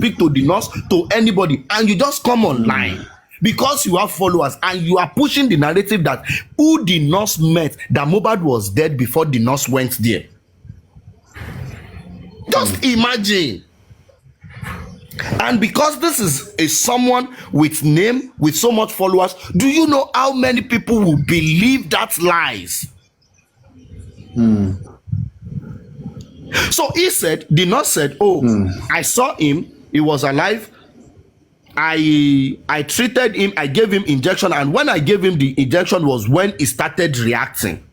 speak to the nurse, to anybody, and you just come online because you have followers and you are pushing the narrative that who the nurse met, that Mohbad was dead before the nurse went there. Just imagine. And because this is a someone with name, with so much followers, do you know how many people will believe that lies? So he said, the nurse said, I saw him, he was alive. I treated him, I gave him injection, and when I gave him the injection was when he started reacting.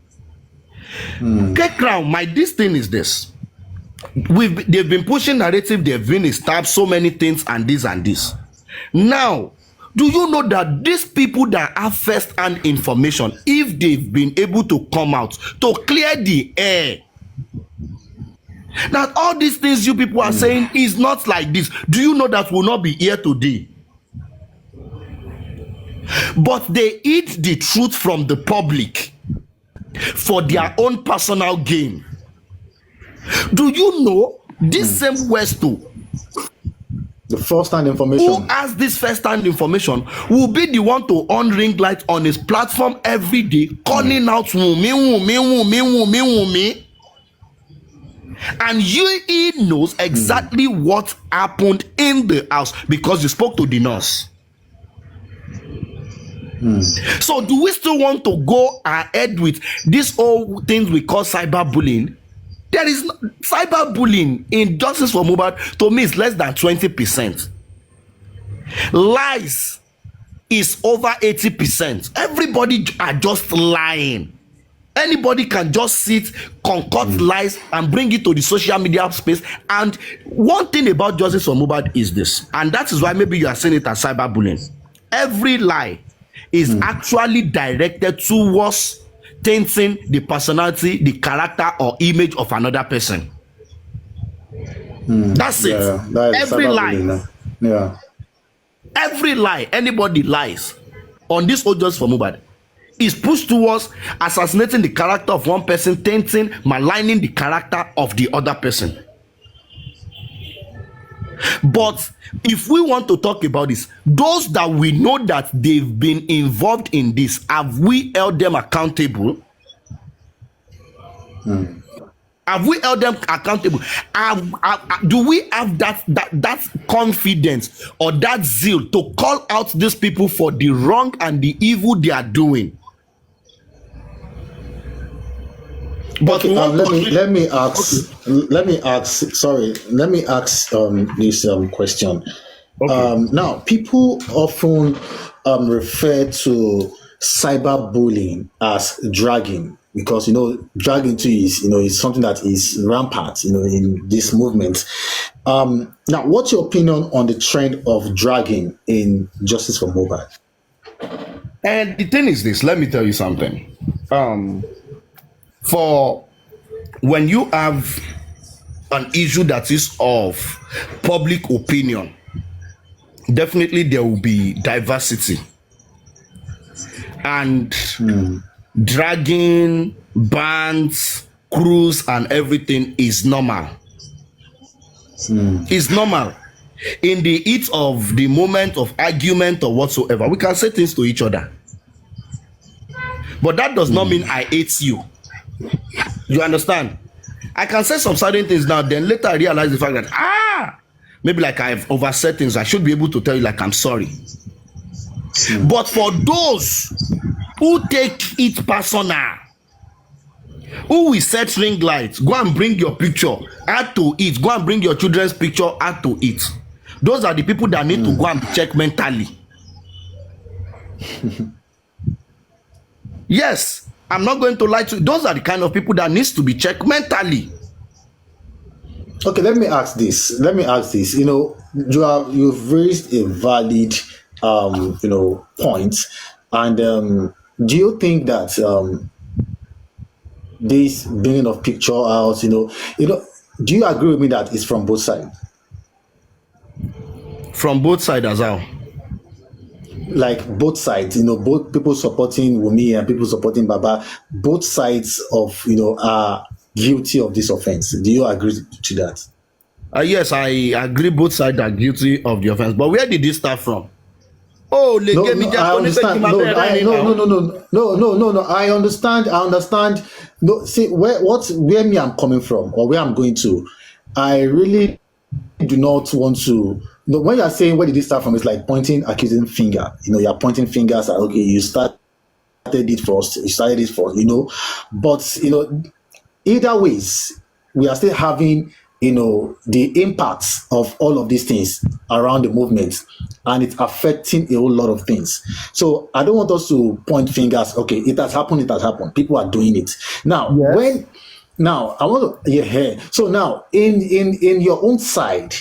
Okay, Crown, this thing is this. They've been pushing narrative, they've been stabbed, so many things, and this. Now, do you know that these people that have first-hand information, if they've been able to come out to clear the air, that all these things you people are saying is not like this, do you know that will not be here today? But they eat the truth from the public for their own personal gain. Do you know this same Westo, the first-hand information, who has this first-hand information, will be the one to on ring light on his platform every day, calling out Wumi. And he knows exactly what happened in the house because you spoke to the nurse. So do we still want to go ahead with these whole things we call cyberbullying? There is cyberbullying in Justice for Mohbad, to me, is less than 20%. Lies is over 80%. Everybody are just lying. Anybody can just sit, concoct lies, and bring it to the social media space. And one thing about Justice for Mohbad is this, and that is why maybe you are saying it as cyberbullying. Every lie is actually directed towards tainting the personality, the character, or image of another person. That's it. That Every lie. Every lie, anybody lies on this whole Justice for Mohbad is pushed towards assassinating the character of one person, tainting, maligning the character of the other person. But if we want to talk about this, those that we know that they've been involved in this, have we held them accountable? Have we held them accountable? Do we have that confidence or that zeal to call out these people for the wrong and the evil they are doing? But okay, let me ask this question. Okay. Now, people often refer to cyberbullying as dragging, because dragging too is something that is rampant in this movement. Now, what's your opinion on the trend of dragging in Justice for Mohbad? And the thing is this, let me tell you something. For when you have an issue that is of public opinion, definitely there will be diversity. And dragging, bans, crews, and everything is normal. It's normal. In the heat of the moment of argument or whatsoever, we can say things to each other. But that does not mean I hate you. You understand? I can say some certain things now, then later I realize the fact that maybe like I've oversaid things. I should be able to tell you like I'm sorry. But for those who take it personal, who will set ring lights, go and bring your picture, add to it, go and bring your children's picture, add to it. Those are the people that need to go and check mentally. Yes, I'm not going to lie to you. Those are the kind of people that needs to be checked mentally. Okay, let me ask this. You've raised a valid point, and do you think that this bringing of picture out, do you agree with me that it's from both sides? From both sides as well. Like both sides, both people supporting Wumi and people supporting Baba, both sides of are guilty of this offense. Do you agree to that? Yes, I agree both sides are guilty of the offense. But where did this start from? Oh, they No, gave me no, just I only understand. No, I no, no, now. no, no, no, no, no, no. I understand. I understand. No, see where me I'm coming from or where I'm going to. I really do not want to. No, when you're saying where did this start from, it's like pointing, accusing finger. You're pointing fingers at okay, you started it first, you started it first. But either ways, we are still having the impacts of all of these things around the movement, and it's affecting a whole lot of things. So I don't want us to point fingers. Okay, it has happened. It has happened. People are doing it now. Yes. Now I want to yeah. So now in your own side,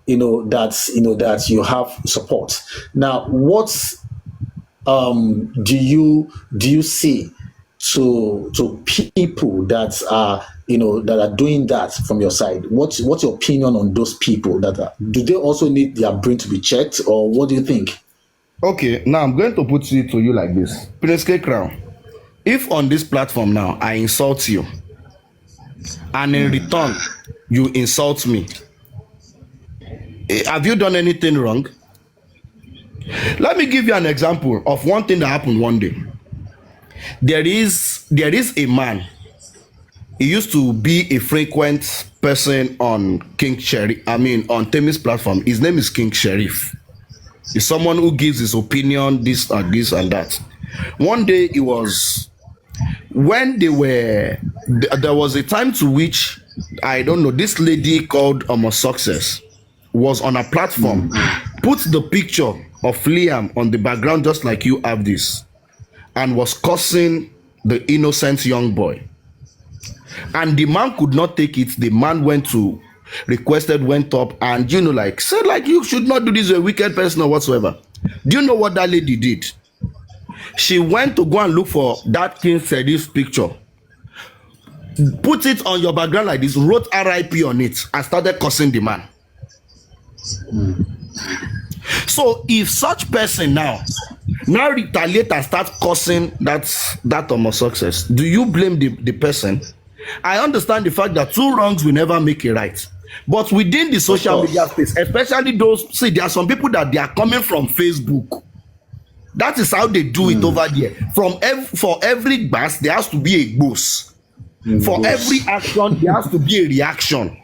that you have support. Now, what do you see to people that are doing that from your side? What's your opinion on those people do they also need their brain to be checked, or what do you think? Okay, now I'm going to put it to you like this. Prince K Crown, if on this platform now I insult you, and in return you insult me, have you done anything wrong? Let me give you an example of one thing that happened one day. There is a man. He used to be a frequent person on King Sheriff. I mean, on Temi's platform. His name is King Sheriff. He's someone who gives his opinion, this and this and that. One day, it was when there was a time to which, I don't know, this lady called Success was on a platform, put the picture of Liam on the background just like you have this, and was cursing the innocent young boy. And the man could not take it. The man went up and said like you should not do this to a wicked person or whatsoever. Do you know what that lady did? She went to go and look for that King Sheriff picture, put it on your background like this, wrote RIP on it, and started cursing the man. So if such person now retaliate and start cursing that Success, do you blame the person? I understand the fact that two wrongs will never make a right, but within the social media space, especially there are some people that they are coming from Facebook. That is how they do it over there. For every bass there has to be a boss. For every action there has to be a reaction.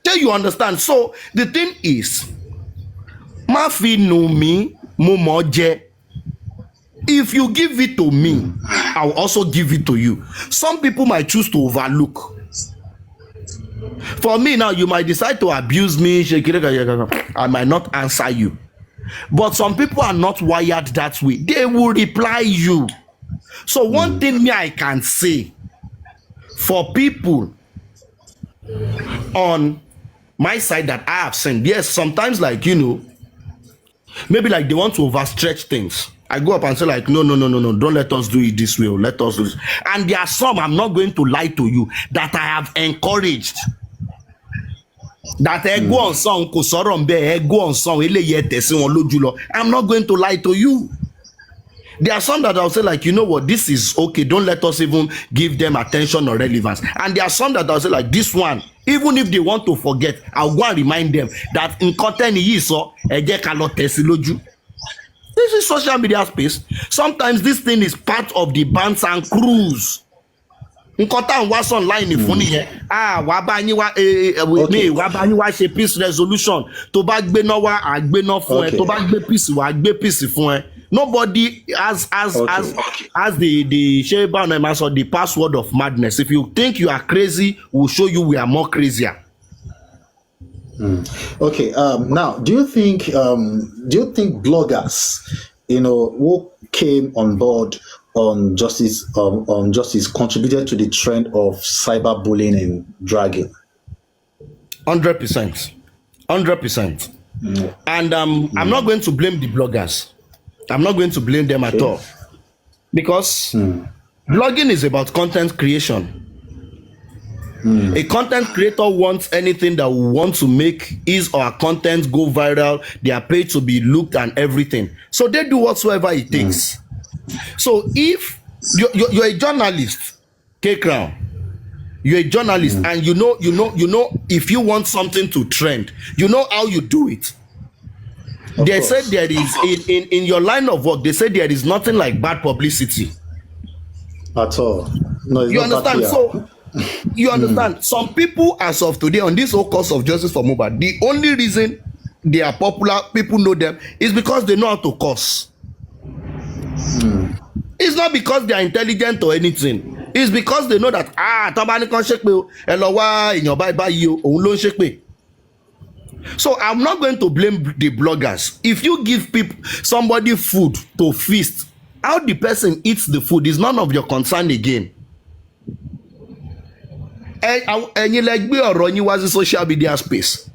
So you understand? So the thing is, Mafi know me, Momoje. If you give it to me, I'll also give it to you. Some people might choose to overlook. For me now, you might decide to abuse me. I might not answer you. But some people are not wired that way. They will reply you. So one thing I can say for people on my side that I have seen, yes, sometimes maybe they want to overstretch things. I go up and say no, don't let us do it this way, let us do this. And there are some, I'm not going to lie to you, that I have encouraged. That go on song, go on song, I'm not going to lie to you. There are some that I'll say you know what, this is okay, don't let us even give them attention or relevance. And there are some that I'll say this one, even if they want to forget, I'll go and remind them that in content this is social media space. Sometimes this thing is part of the bands and crews. Nǹkan was online fún nìyẹn. Wàá bá yín wá ṣe peace resolution. Tó bá gbéná wá, àgbéná fún ẹ. Tó bá gbé peace wá, àgbé peace fún ẹ. Nobody has the password of madness. If you think you are crazy, we'll show you we are more crazier. Okay. Now, do you think bloggers, who came on board on justice contributed to the trend of cyberbullying and dragging? 100%. And I'm not going to blame the bloggers. I'm not going to blame them at all, because blogging is about content creation. A content creator wants anything that will want to make his or her content go viral. They are paid to be looked and everything. So they do whatsoever it takes. So if you're a journalist, K Crown, You're a journalist, and if you want something to trend, you know how you do it. Of They said course. there is in your line of work, they say there is nothing like bad publicity. At all. No, it's You not bad understand? PR. So you understand, some people as of today on this whole cause of justice for Mohbad, the only reason they are popular, people know them, is because they know how to curse. It's not because they are intelligent or anything. It's because they know that tọ́ba ní kan ṣépè o, ẹ lọ wá èèyàn báyìí báyìí o, òun ló ń ṣépè. So I'm not going to blame the bloggers. If you give people somebody food to feast, how the person eats the food is none of your concern again. Ẹ̀yin lẹ gbé ọ̀rọ̀ yín wá sí social media space.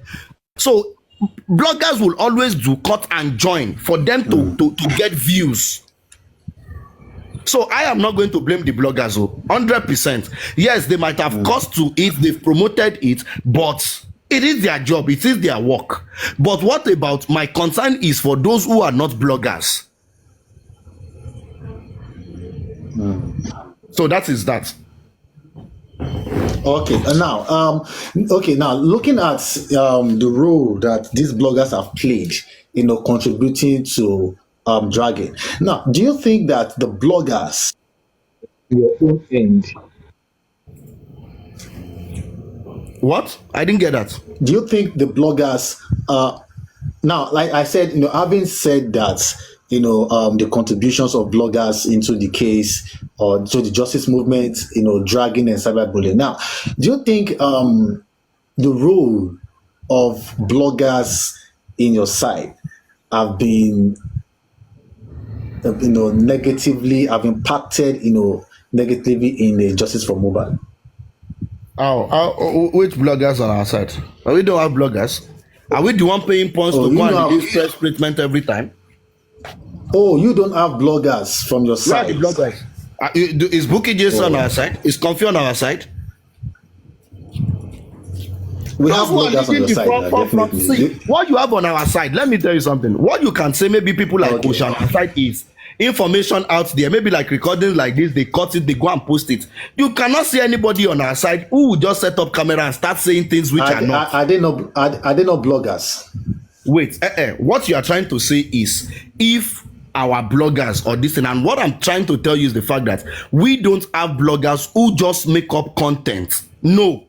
So bloggers will always do cut and join for them to get views. So I am not going to blame the bloggers 100%. Yes, they might have cost to it, they've promoted it, but it is their job, it is their work. But what about my concern is for those who are not bloggers. So that is that. Okay, and now, looking at the role that these bloggers have played, contributing to dragging. Now, do you think that the bloggers, your own end? What? I didn't get that. do you think the bloggers, now, like I said, having said that, the contributions of bloggers into the case or to the justice movement, dragging and cyberbullying. Now, do you think the role of bloggers in your side have been, negatively, have impacted, negatively in the justice for Mohbad? Which bloggers on our side? We don't have bloggers. Are we the one paying points to go and give press treatment every time? Oh, you don't have bloggers from your Where are side. the bloggers? Is Bukky Jason on our side? Is Comfy on our side? We have Those who are bloggers on leading your the side, front. See, definitely. what you have on our side, let me tell you something. What you can say, maybe people like Okay. Osha on our side is information out there, maybe like recordings like this, they cut it, they go and post it. You cannot see anybody on our side who will just set up camera and start saying things which are not. Are they not bloggers? Wait, what you are trying to say is if our bloggers or this thing, and what I'm trying to tell you is the fact that we don't have bloggers who just make up content. No.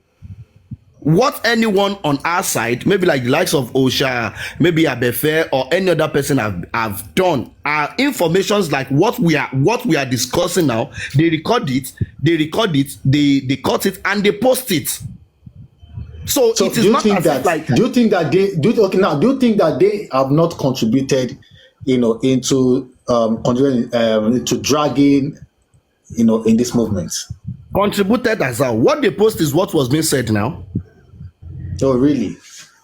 What anyone on our side, maybe like the likes of Osha, maybe Abefe or any other person have done are informations like what we are discussing now. They record it, they cut it and they post it. So it is not as if like. Do you think that they have not contributed, into contributing to dragging, in this movement? Contributed as well. What they post is what was being said now. Oh, really?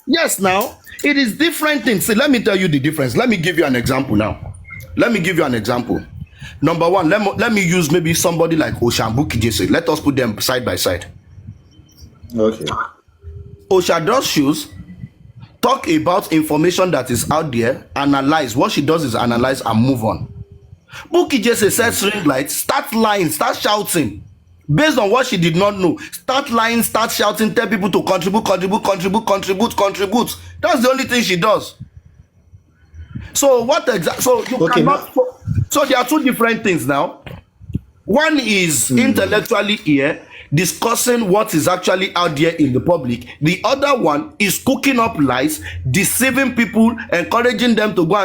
Yes, now it is different things. See, let me tell you the difference. Let me give you an example now. Number one, let me use maybe somebody like Osha and Bukky Jesse. Let us put them side by side. Okay. Osha does shows, talk about information that is out there, analyze. What she does is analyze and move on. Bukky Jesse sets ring lights, start lying, start shouting. Based on what she did not know, start lying, start shouting, tell people to contribute. That's the only thing she does. So what exactly? So you cannot. So there are two different things now. One is intellectually here discussing what is actually out there in the public. The other one is cooking up lies, deceiving people, encouraging them to go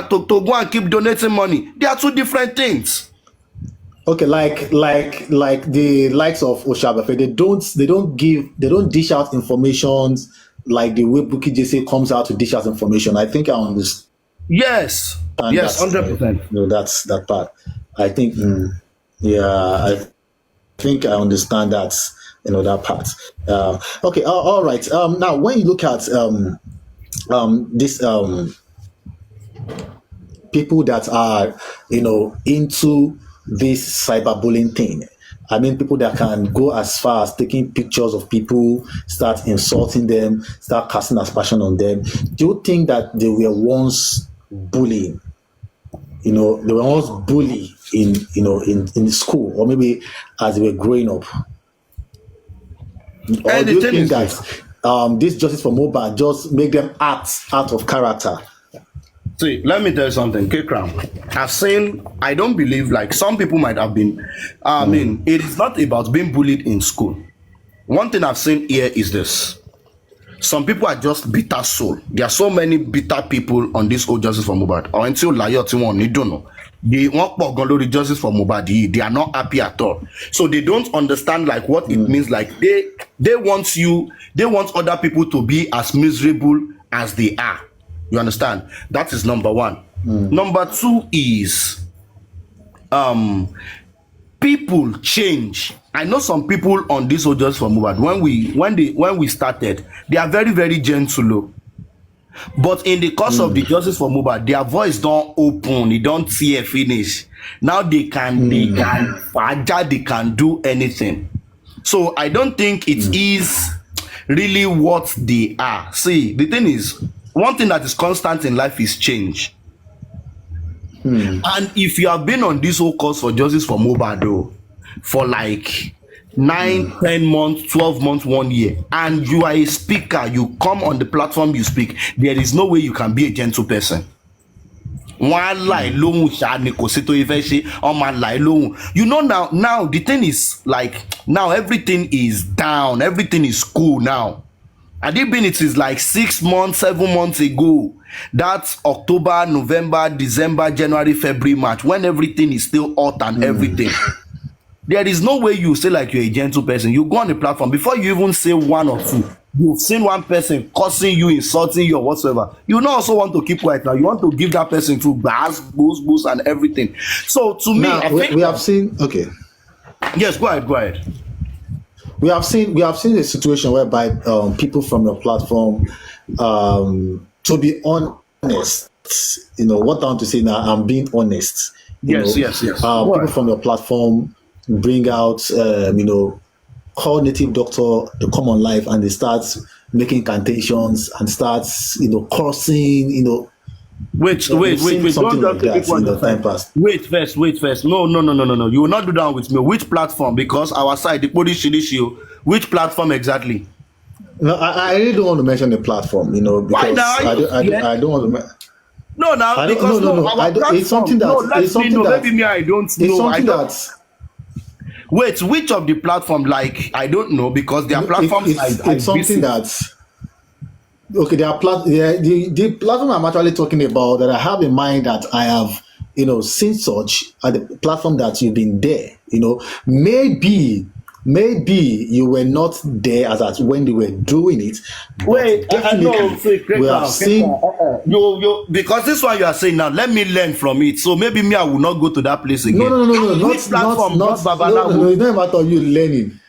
and keep donating money. They are two different things. Okay, like the likes of Oshabafe, they don't dish out information like the way Bukky Jesse comes out to dish out information. I think I understand. Yes, 100%. That's that part. I think, I think I understand that. That part. Okay, all right. Now, when you look at this people that are into this cyberbullying thing. I mean, people that can go as far as taking pictures of people, start insulting them, start casting aspersion on them. Do you think that they were once bullying? They were once bullied in school, or maybe as they were growing up? Or And do the you thing think is this. that this justice for mobile just make them act out of character? See, let me tell you something, K Crown. I don't believe like some people might have been. I mean, it is not about being bullied in school. One thing I've seen here is this. Some people are just bitter soul. There are so many bitter people on this old justice for Mohbad. Or until Layo Timon, you don't know. They want the justice for Mohbad. They are not happy at all. So they don't understand like what it means. Like they want other people to be as miserable as they are. You understand? That is number one. Number two is people change. I know some people on this soldiers for Mohbad. When we started, they are very, very gentle. Oh. But in the course of the justice for Mohbad, their voice don't open, they don't tear finish. Now they can they can do anything. So I don't think it is really what they are. See, the thing is, one thing that is constant in life is change. And if you have been on this whole course for justice for Mohbad though, for like 9, 10 months, 12 months, 1 year, and you are a speaker, you come on the platform, you speak, there is no way you can be a gentle person. One lie long you know now the thing is like now everything is down, everything is cool now. Had it been, it is like 6 months, 7 months ago. That's October, November, December, January, February, March, when everything is still hot and everything. There is no way you say like you're a gentle person. You go on the platform, before you even say one or two, you've seen one person cursing you, insulting you or whatsoever. You don't also want to keep quiet now. You want to give that person to boost and everything. So to me, Now, I think we have seen, okay. Yes, go ahead. We have seen a situation whereby people from your platform, to be honest, what I want to say now, I'm being honest. Yes. People from your platform bring out, call native doctor to come on live, and they start making incantations and starts, cursing, Wait. something Don't like just that in the time past. Wait first. No. You will not do that with me. Which platform? Because our side, the police issue. Which platform exactly? No, I really don't want to mention the platform, because Why now? I don't want to. No, now I don't, because no. our I don't, platform. it's something that. No, let It's me something know. that. Maybe me, I don't It's know. something that. Wait, which of the platform? Like I don't know because their platforms. It's something that. Okay, the platform I'm actually talking about that I have in mind that I have, seen such at the platform that you've been there. Maybe you were not there as at when they were doing it. Wait, definitely we have seen. You because this one you are saying now. Let me learn from it. So maybe me, I will not go to that place again. No. Which platform? Not Babalawo. no. It's not a matter of you learning.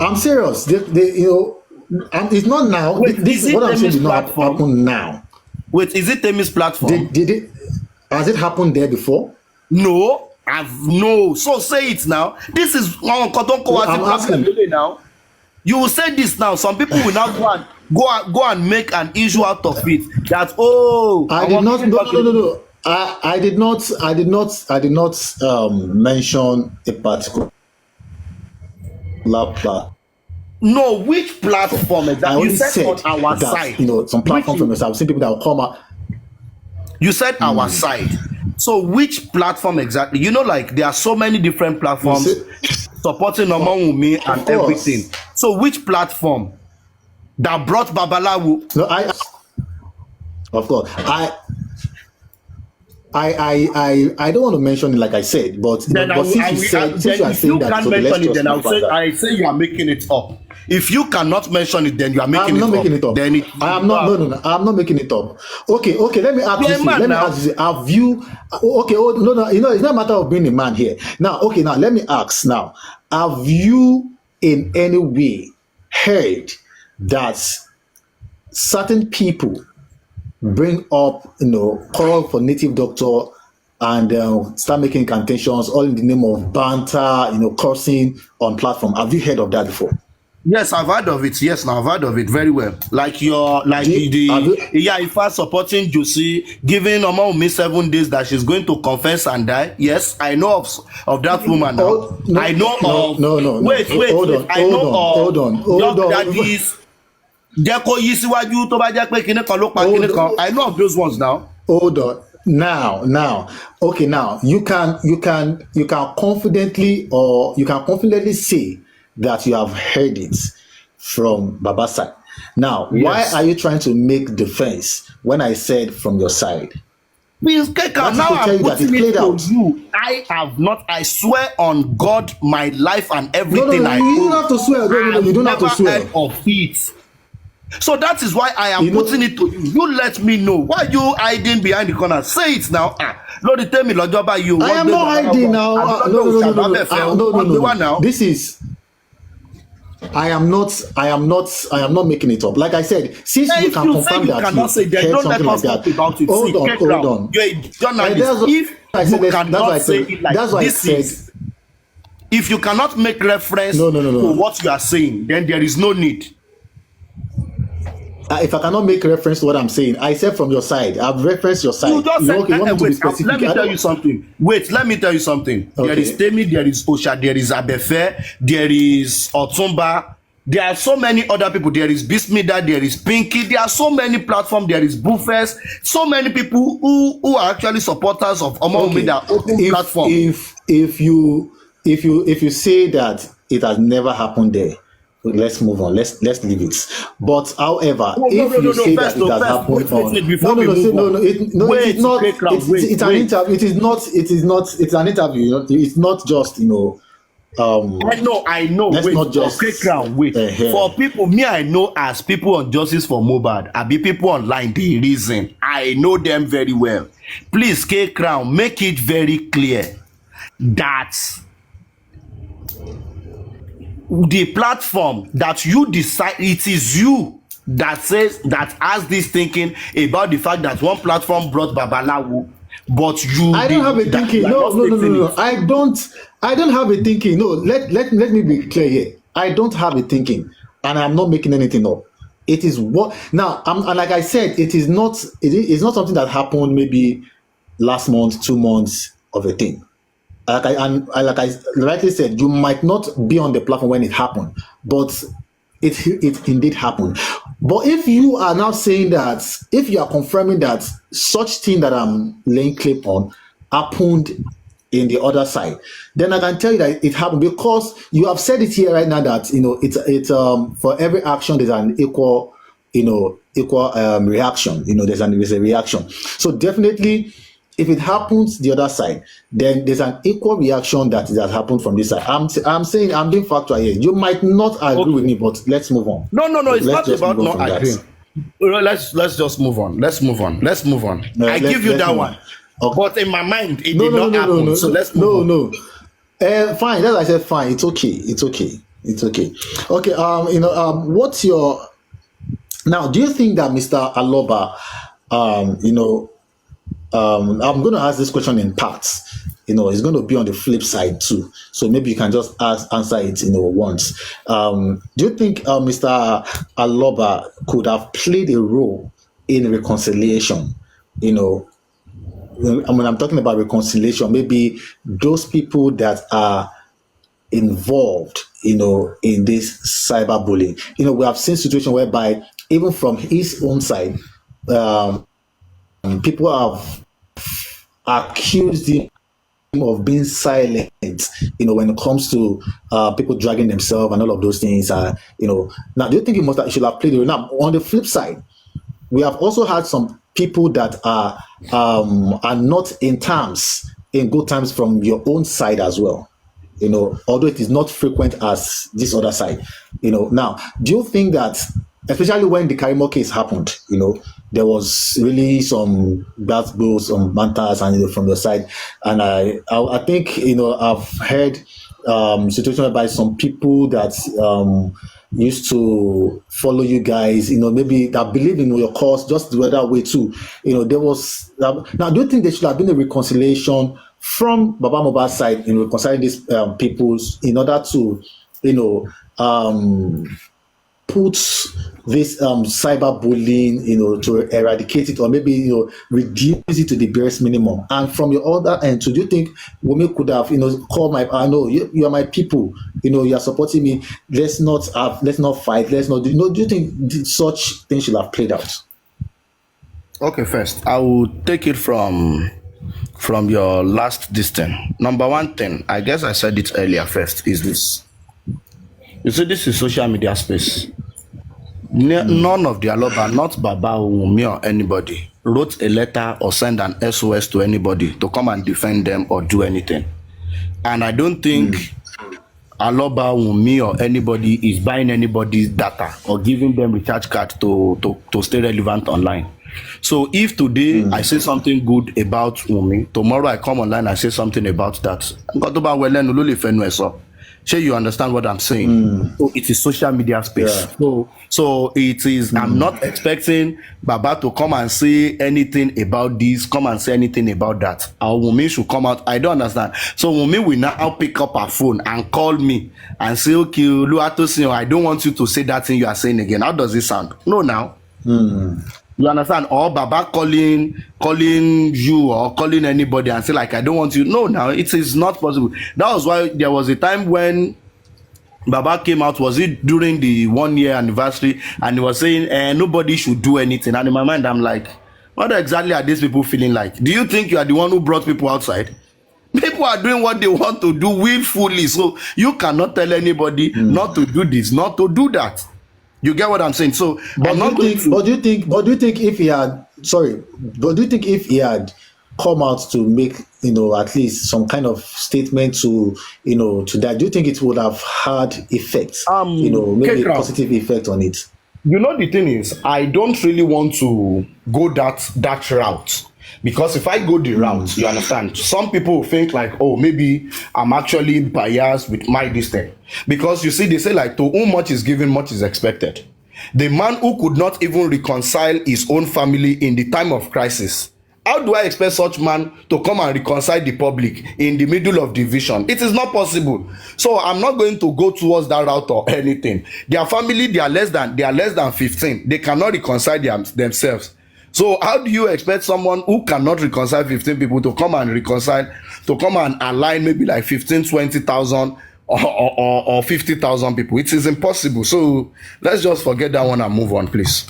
I'm serious. And it's not now. Wait, This is it what I'm saying Temi's did not platform? happen now. Wait, is it Temi's platform? Did it? Has it happened there before? No, no. So say it now. This is I'm asking. now. You will say this now. Some people will now go and make an issue out of it. That I did not. No. I did not mention a particular platform. No, which platform I exactly? only You said said on our that side. some platform from yourself. I've seen people that will come out. You said our side. So which platform exactly? Like there are so many different platforms supporting Omawumi and everything. So which platform that brought Babalawo? No, of course, I don't want to mention it like I said, but since you are saying that, I say you are making it up. If you cannot mention it, then you are making it up. I'm not making it up. Then I'm not making it up. Okay. Let me ask you. Have you? Okay. No. It's not a matter of being a man here. Now, let me ask. Now, have you in any way heard that certain people bring up, call for native doctor and start making incantations all in the name of banter, cursing on platform? Have you heard of that before? Yes, I've heard of it. Yes, now I've heard of it very well. Like your, like Have the you? yeah, if I supporting Josie, giving Omo 7 days that she's going to confess and die. Yes, I know of that woman now. Oh I no, know no, of. no, no, no. Wait, wait, Hold wait. on, I hold know on, hold of on, hold Doc on, Daddy's. Jẹ́ kó yí síwájú tó bá jẹ́ pé kinní kan ló pa kinní hold kan. on. I know of those ones now. Hold on. Now, okay. Now you can confidently, or you can confidently say that you have heard it from Baba side. Now, why Yes. are you trying to make defense when I said from your side? Please, Keka, That is now to tell I'm you that putting it it played to out. you. I have not, I swear on God, my life and No, no, everything no. I You don't own. have to swear. No, no, no. I've You don't have never to heard swear. of it. So that is why I am You putting know, it to you. You let me know. Why you hiding behind the corner? Say it now. Lord, tell me, Lord, about you. I What am day not hiding Babalawo? now. I'm not No, no, going no, no, to no, no. No, no, What no, day no. one now? This is. I am not making it up. Like I said, since Yeah, you if can you say confirm you that cannot you say, then heard don't let something like us talk that, about it. See, hold on, K hold Crown, on. you're a And journalist. that's what If I you said. That's why cannot I say said. it like That's why I this said. is, if you cannot make reference No, no, no, to no. what you are saying, then there is no need. If I cannot make reference to what I'm saying, I said from your side. I've referenced your You side. just said, You want me to be wait, let specific? me I tell you don't. something. Wait, let me tell you something. There is Okay. Temi, there is Osha, there is Abefe, there is Otumba. There are so many other people. There is Bismida, there is Pinky. There are so many platforms. There is Buffers. So many people who are actually supporters of Omawumi Okay. that open If platform. if if you if you say that it has never happened there, let's move on. Let's leave it. But however, Oh, no, if no, no, you no. say that it has Wait, happened wait, on, wait. no, Before no, we no, say move no, on, no, it is wait, not. K Crown, It's wait, an wait. interview. It's an interview. It's not just I um. know, I know. Let's Wait, not no, K just. Crown, wait. Uh, For people, me, I know as people on Justice for Mobile, I be people online, the reason. I know them very well. Please, K Crown, make it very clear that the platform that you decide, it is you that says, that has this thinking about the fact that one platform brought Babalawo, but I don't have a that you thinking. are No, not no, no, no, stating no, it. no. I don't have a thinking. No, let me be clear here. I don't have a thinking, and I'm not making anything up. It is what now. And like I said, it is not. It's not something that happened maybe last month, 2 months of a thing. Like I rightly said, you might not be on the platform when it happened, but it indeed happened. But if you are now saying that, if you are confirming that such thing that I'm laying claim on happened in the other side, then I can tell you that it happened, because you have said it here right now that it's for every action there's an equal reaction. There's a reaction. So definitely, if it happens the other side, then there's an equal reaction that has happened from this side. I'm saying, I'm being factual here. You might not agree with Okay. me, but let's move on. No, no, no. It's Let's not just about move on not from that. agreeing. Let's just move on. Let's move on. Let's move on. I give you Let's that move one, on. Okay. but in my mind, it No, did no, no, not no, no, happen. no, So no, let's move on. no. Fine. That's I said. Fine. It's okay. It's okay. It's okay. Okay. What's your now? Do you think that Mr. Aloba, um, you know, I'm going to ask this question in parts. It's going to be on the flip side too. So maybe you can just answer it, once. Do you think Mr. Aloba could have played a role in reconciliation? You know, when I'm talking about reconciliation, maybe those people that are involved, in this cyberbullying. We have seen situations whereby even from his own side, um, people have accused him of being silent, when it comes to people dragging themselves and all of those things. Now, do you think he should have played a role? Now, on the flip side, we have also had some people that are not in good terms from your own side as well. Although it is not frequent as this other side. Now, do you think that, especially when the Karimo case happened, there was really some bad blows, some bantas, and from your side, and I think I've heard situations whereby some people that used to follow you guys, maybe that believe in your cause just the other way too. There was now. Do you think there should have been a reconciliation from Baba Mohbad's side in reconciling these peoples in order to, um put this cyberbullying, to eradicate it, or maybe reduce it to the barest minimum? And from your other end, so do you think women could have call my, I know you are my people, you are supporting me. Let's not fight. Let's not do. Do you think such things should have played out? Okay, first, I will take it from your last distance. Number one thing, I guess I said it earlier first, is this. You see, this is social media space. None of the Aloba, not Baba or me or anybody, wrote a letter or sent an SOS to anybody to come and defend them or do anything. And I don't think Aloba, me or anybody is buying anybody's data or giving them recharge card to stay relevant online. So if today I say something good about Wumi, tomorrow I come online and say something about that. Sure, you understand what I'm saying? So it is social media space. Yeah. So it is, I'm not expecting Baba to come and say anything about this, come and say anything about that. Our Wumi should come out. I don't understand. So Wumi will now pick up her phone and call me and say, okay, Oluwatosin, I don't want you to say that thing you are saying again. How does it sound? No, now. You understand? Or Baba calling you or calling anybody and say like, I don't want you. No, now it is not possible. That was why there was a time when Baba came out, was it during the 1 year anniversary, and he was saying nobody should do anything. And in my mind, I'm like, what exactly are these people feeling like? Do you think you are the one who brought people outside? People are doing what they want to do willfully. So you cannot tell anybody not to do this, not to do that. You get what I'm saying? So But do you think if he had, but do you think if he had come out to make, at least some kind of statement to, to that, do you think it would have had effects, maybe a positive effect on it? You know, the thing is, I don't really want to go that route. Because if I go the route, you understand, some people think like, oh, maybe I'm actually biased with my distance. Because you see, they say like, to whom much is given, much is expected. The man who could not even reconcile his own family in the time of crisis, how do I expect such man to come and reconcile the public in the middle of division? It is not possible. So I'm not going to go towards that route or anything. Their family, they are less than 15. They cannot reconcile themselves. So how do you expect someone who cannot reconcile 15 people to come and align maybe like 15, 20,000 or 50,000 people? It is impossible. So let's just forget that one and move on, please.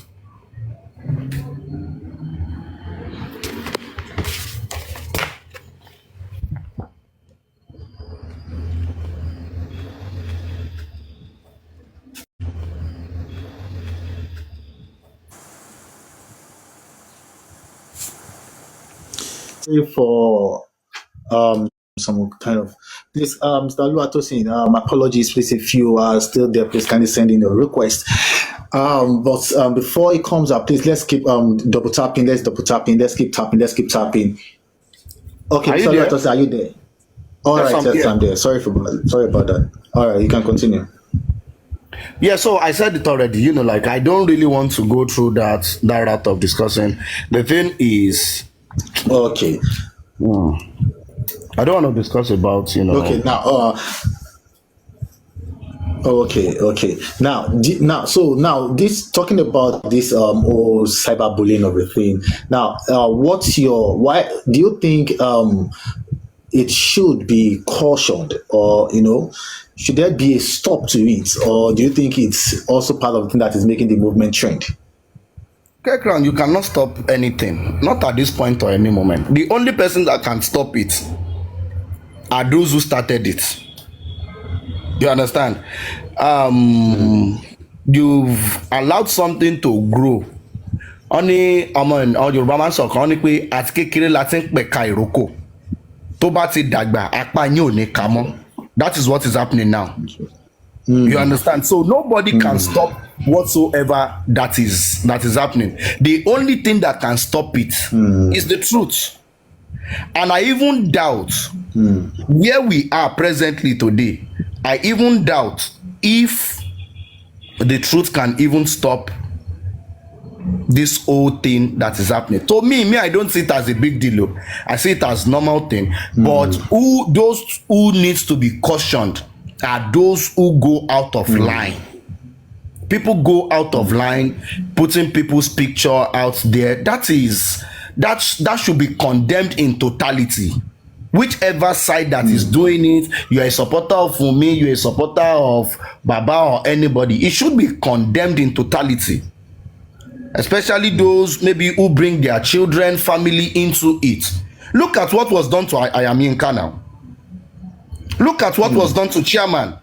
For some kind of this, Mr. Oluwatosin, apologies, please, if you are still there, please kindly send in your request. But before it comes up, please let's keep double tapping. Let's keep tapping. Okay, Mr. Oluwatosin, are you there? All right, yes, I'm there. Sorry about that. All right, you can continue. Yeah, so I said it already. Like I don't really want to go through that route of discussing. The thing is, okay. I don't want to discuss about, Okay, now, okay. Now, this talking about this whole cyberbullying everything. Now, why do you think it should be cautioned, or should there be a stop to it, or do you think it's also part of the thing that is making the movement trend? Okay, Crown, you cannot stop anything, not at this point or any moment. The only person that can stop it are those who started it. You understand? You've allowed something to grow. Only Yorùbá máa ń sọ kan ní pé àti kékeré la ti ń pẹ̀ka ìrókò. Tó bá ti dàgbà, apá yín ò ní ká mọ́. That is what is happening now. You understand? So nobody can stop whatsoever that is happening. The only thing that can stop it is the truth. And I even doubt where we are presently today. I even doubt if the truth can even stop this whole thing that is happening. To me, I don't see it as a big deal. I see it as normal thing. But those who needs to be cautioned are those who go out of line. People go out of line, putting people's picture out there. That should be condemned in totality. Whichever side that is doing it, you're a supporter of Wunmi, you're a supporter of Baba or anybody, it should be condemned in totality. Especially those maybe who bring their children, family into it. Look at what was done to Ayaminka now. Look at what was done to Chairman.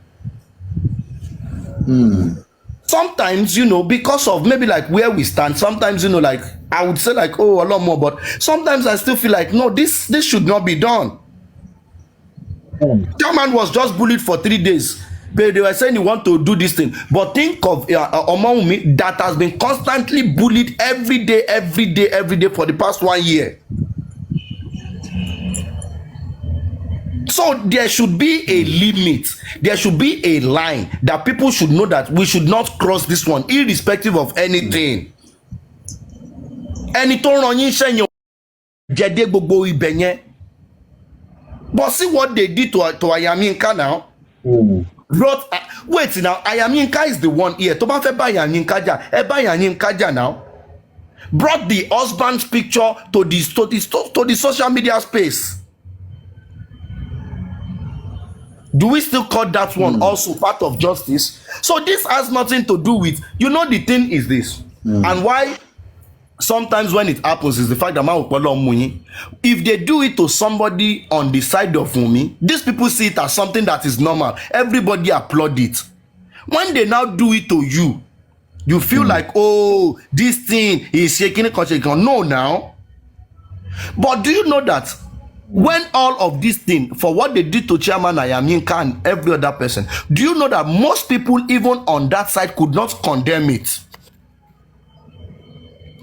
Sometimes, because of maybe like where we stand, sometimes, like I would say like, oh, a lot more, but sometimes I still feel like, no, this should not be done. Chairman was just bullied for 3 days. They were saying you want to do this thing, but think of Wunmi that has been constantly bullied every day for the past 1 year. So there should be a limit. There should be a line that people should know that we should not cross this one, irrespective of anything. Ẹni tó ràn yín sẹ́yìn jẹ́dé gbogbo ibẹ̀ yẹn. But see what they did to Ayaminka now. Wait now, Ayaminka is the one here. Tó bá fẹ́ bá Ayaminka jà, ẹ bá Ayaminka jà now. Brought the husband's picture to the social media space. Do we still call that one also part of justice? So this has nothing to do with, the thing is this. And why sometimes when it happens is the fact that if they do it to somebody on the side of Wunmi, these people see it as something that is normal. Everybody applaud it. When they now do it to you, you feel like, oh, this thing is shaking it. No, now. But do you know that when all of this thing, for what they did to Chairman Ayaminka and every other person, do you know that most people, even on that side, could not condemn it?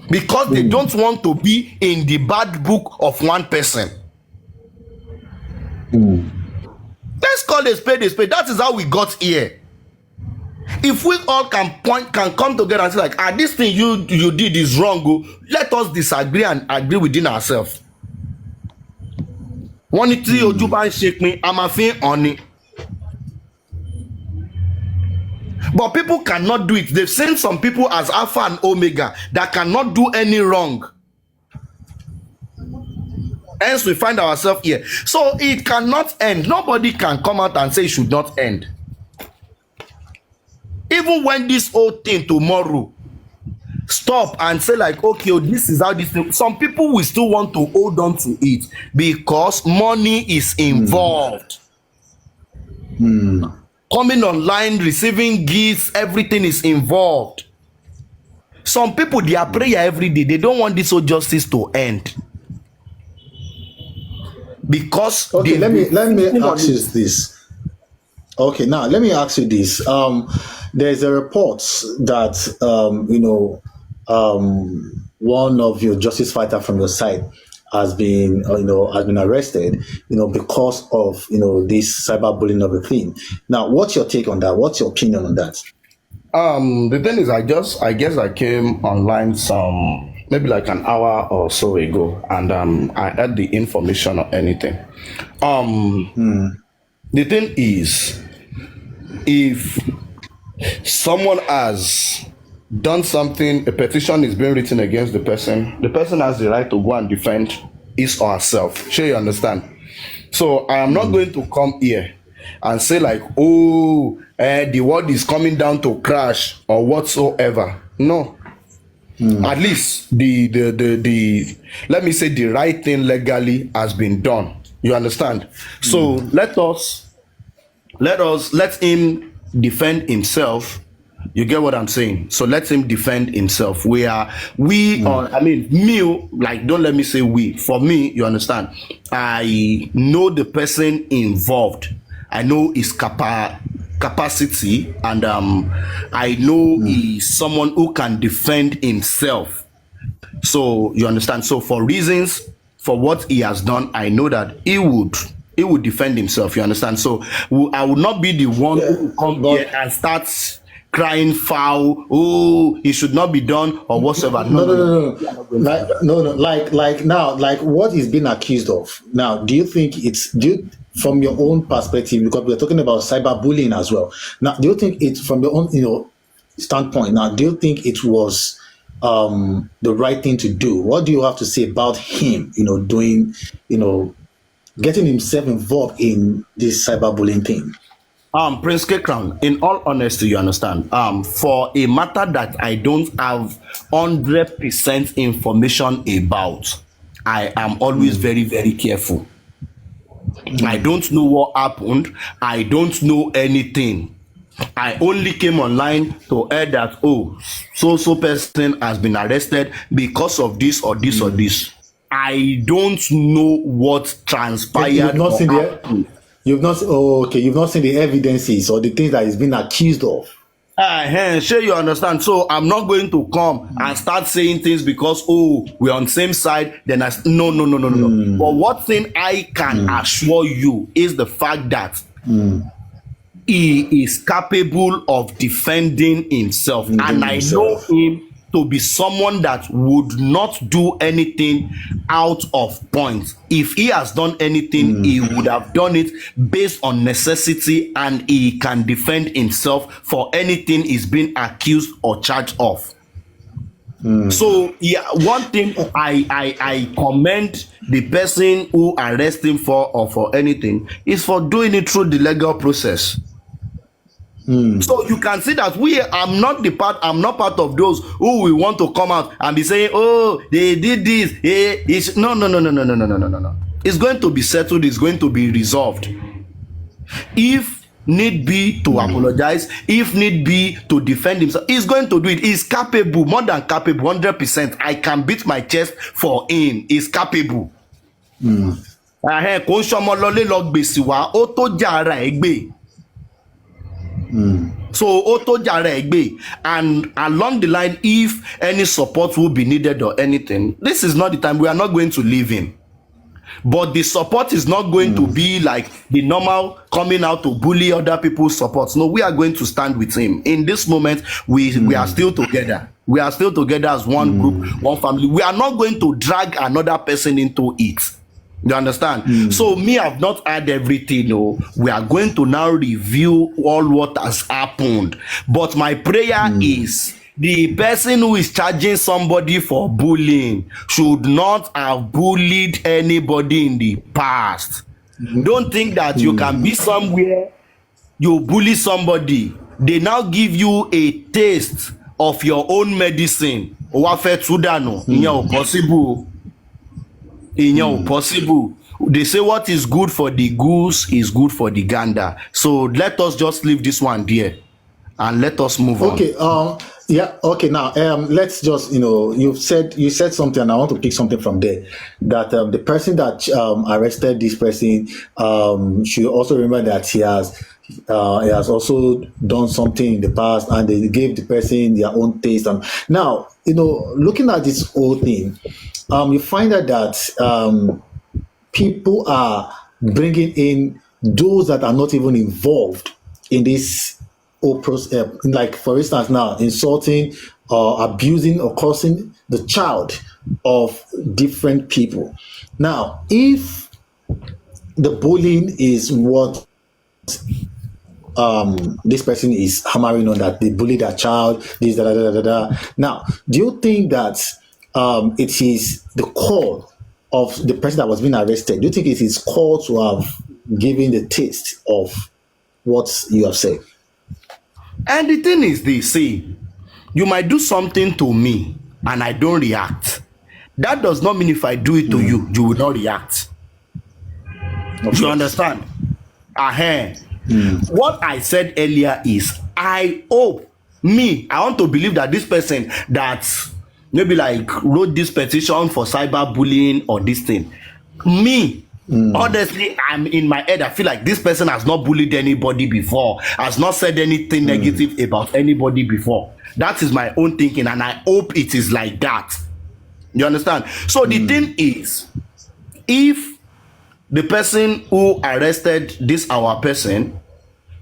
Because they don't want to be in the bad book of one person. Let's call a spade a spade. That is how we got here. If we all can come together and say like, this thing you did is wrong, let us disagree and agree within ourselves. One tí ojú bá ń ṣe pin, a máa fi hàn ni. But people cannot do it. They've seen some people as Alpha and Omega that cannot do any wrong. Hence, we find ourselves here. So it cannot end. Nobody can come out and say it should not end. Even when this whole thing tomorrow stop and say like, okay, this is how this thing, some people will still want to hold on to it because money is involved. Coming online, receiving gifts, everything is involved. Some people, they are prayer every day. They don't want this whole justice to end. Because okay, let me ask you this. Okay, now let me ask you this. There's a report that one of your justice fighter from your side has been arrested, because of this cyberbullying of a thing. Now, what's your take on that? What's your opinion on that? The thing is, I guess I came online maybe like an hour or so ago, and I had the information or anything. The thing is, if someone has done something, a petition is being written against the person has the right to go and defend his or herself. Sure, you understand? So I am not going to come here and say like, oh, the world is coming down to crash or whatsoever. No. At least the let me say the right thing legally has been done. You understand? So let him defend himself. You get what I'm saying? So let him defend himself. Don't let me say we. For me, you understand? I know the person involved. I know his capacity, and I know he's someone who can defend himself. So you understand? So for what he has done, I know that he would defend himself. You understand? So I would not be the one who come here and start crying foul, oh, it should not be done or whatsoever. No. Like now, like what is being accused of now, do you think from your own perspective, because we're talking about cyberbullying as well. Now, do you think it's from your own, standpoint? Now, do you think it was the right thing to do? What do you have to say about him? Doing, getting himself involved in this cyberbullying thing. Prince K Crown, in all honesty, you understand, for a matter that I don't have 100% information about, I am always very, very careful. I don't know what happened. I don't know anything. I only came online to hear that, so person has been arrested because of this or this or this. I don't know what transpired. You've not seen you've not seen the evidences or the things that he's been accused of. Sure, you understand. So I'm not going to come and start saying things because we're on the same side. Then no. But one thing I can assure you is the fact that he is capable of defending himself, and I know him to be someone that would not do anything out of point. If he has done anything, he would have done it based on necessity, and he can defend himself for anything he's been accused or charged of. So yeah, one thing I commend the person who arrest him for or for anything is for doing it through the legal process. So you can see that I'm not part of those who will want to come out and be saying, they did this. No. It's going to be settled. It's going to be resolved. If need be to apologize, if need be to defend himself, he's going to do it. He's capable, more than capable, 100%. I can beat my chest for him. He's capable. So and along the line, if any support will be needed or anything, this is not the time. We are not going to leave him, but the support is not going to be like the normal coming out to bully other people's support. No, we are going to stand with him. In this moment, we are still together. We are still together as one group, one family. We are not going to drag another person into it. You understand? So me, I've not had everything. We are going to now review all what has happened. But my prayer is the person who is charging somebody for bullying should not have bullied anybody in the past. Don't think that you can be somewhere, you bully somebody, they now give you a taste of your own medicine. Possible. They say what is good for the goose is good for the gander. So let us just leave this one there and let us move on. Okay. Now, let's just, you said something, and I want to pick something from there. That the person that arrested this person should also remember that he has also done something in the past, and they gave the person their own taste. And now, looking at this whole thing, you find that people are bringing in those that are not even involved in this whole process. Like, for instance, now insulting or abusing or cursing the child of different people. Now, if the bullying is what this person is hammering on, that they bully their child, this, Now, do you think that it is the call of the person that was being arrested? Do you think it is called to have given the taste of what you have said? And the thing is this, see, you might do something to me and I don't react. That does not mean if I do it to you, you will not react. You understand? What I said earlier is, I want to believe that this person that maybe like wrote this petition for cyberbullying or this thing, honestly, I'm in my head, I feel like this person has not bullied anybody before, has not said anything negative about anybody before. That is my own thinking, and I hope it is like that. You understand? So the thing is, if the person who arrested this our person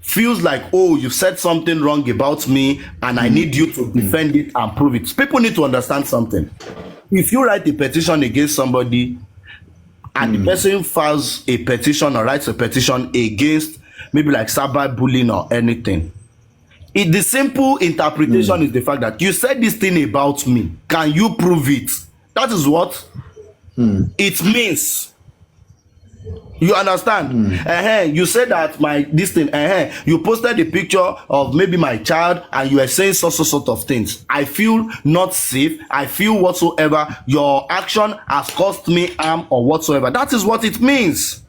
feels like, you said something wrong about me and I need you to defend it and prove it. People need to understand something. If you write a petition against somebody and the person files a petition or writes a petition against maybe like cyberbullying or anything, the simple interpretation is the fact that you said this thing about me. Can you prove it? That is what it means. You understand? You said that this thing. You posted a picture of maybe my child, and you were saying sort of things. I feel not safe. I feel whatsoever. Your action has caused me harm or whatsoever. That is what it means.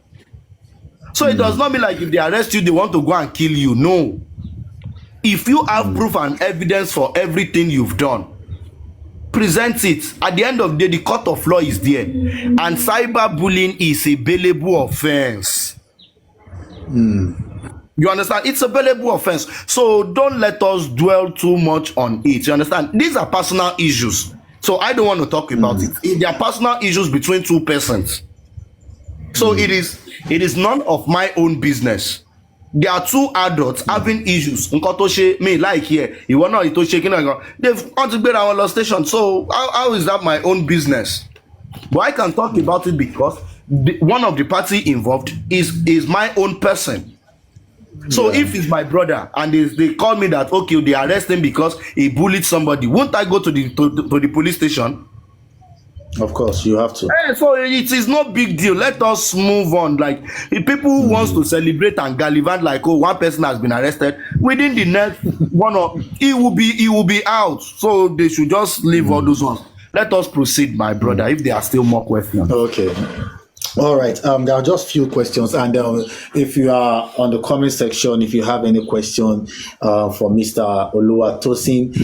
So it does not mean like if they arrest you, they want to go and kill you. No. If you have proof and evidence for everything you've done, present it. At the end of the day, the court of law is there, and cyberbullying is a bailable offense. You understand? It's a bailable offense. So don't let us dwell too much on it. You understand? These are personal issues. So I don't want to talk about it. They are personal issues between two persons. So it is none of my own business. There are two adults having issues. Me like here, you want to shaking. They've got to be our law station. So how is that my own business? But I can talk about it because one of the party involved is my own person. So if it's my brother and they call me that okay, they arrest him because he bullied somebody, won't I go to the police station? Of course, you have to. So it is no big deal. Let us move on. Like if people who wants to celebrate and gallivant like, oh, one person has been arrested, within the next he will be out. So they should just leave all those ones. Let us proceed, my brother, if there are still more questions. Okay. All right. There are just few questions, and if you are on the comment section, if you have any question for Mr. Oluwatosin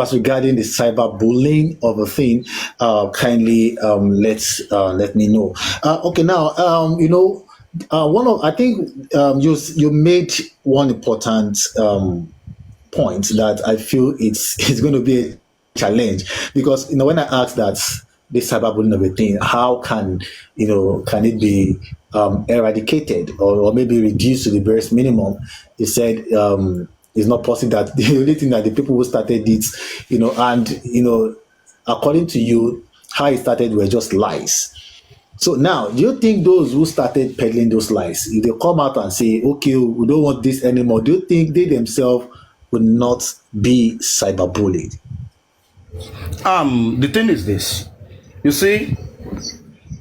as regarding the cyberbullying of a thing, kindly let me know. Okay. Now, I think you made one important point that I feel it's going to be a challenge, because when I asked that this cyberbullying of a thing, how can it be eradicated or maybe reduced to the barest minimum? He said it's not possible. That the only thing that the people who started it, and according to you, how it started were just lies. So now, do you think those who started peddling those lies, if they come out and say, okay, we don't want this anymore, do you think they themselves would not be cyberbullied? The thing is this. You see,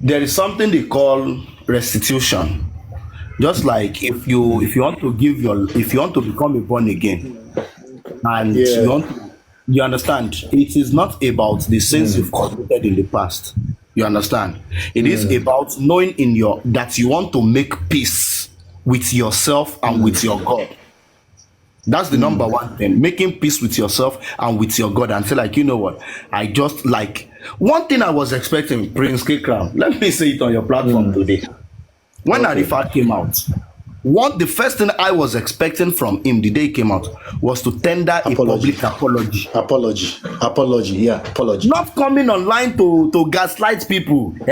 there is something they call restitution. Just like if you want to become a born again, and you understand, it is not about the sins you've committed in the past. You understand? It is about knowing that you want to make peace with yourself and with your God. That's the number one thing, making peace with yourself and with your God, and say like, you know what, I just like one thing I was expecting, Prince K Crown. Let me say it on your platform today. When Arifa came out, the first thing I was expecting from him the day he came out was to tender a public apology. Apology. Not coming online to gaslight people. What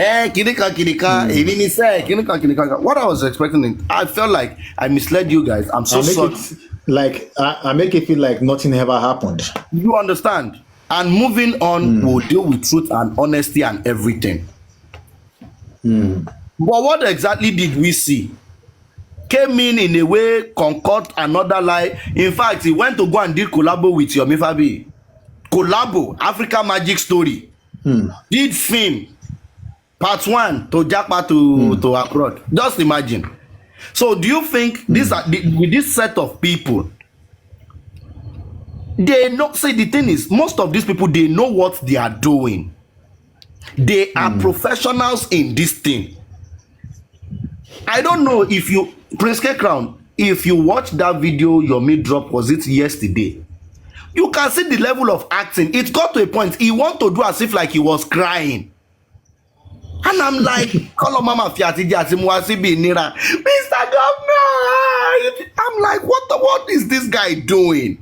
I was expecting, I felt like I misled you guys. I'm so sorry. I make it feel like nothing ever happened. You understand? And moving on, we'll deal with truth and honesty and everything. But what exactly did we see? Came in a way, concoct another lie. In fact, he went to go and did collabo with Yomi Fabi. Collabo, Africa Magic Story. Did film. Part 1 to Jackpa to abroad. Just imagine. So do you think with this set of people, they know? See, the thing is, most of these people, they know what they are doing. They are professionals in this thing. I don't know if you, Prince K Crown, if you watch that video Yomi dropped, was it yesterday? You can see the level of acting. It got to a point he want to do as if like he was crying. And I'm like, Mr. Governor. I'm like, what is this guy doing?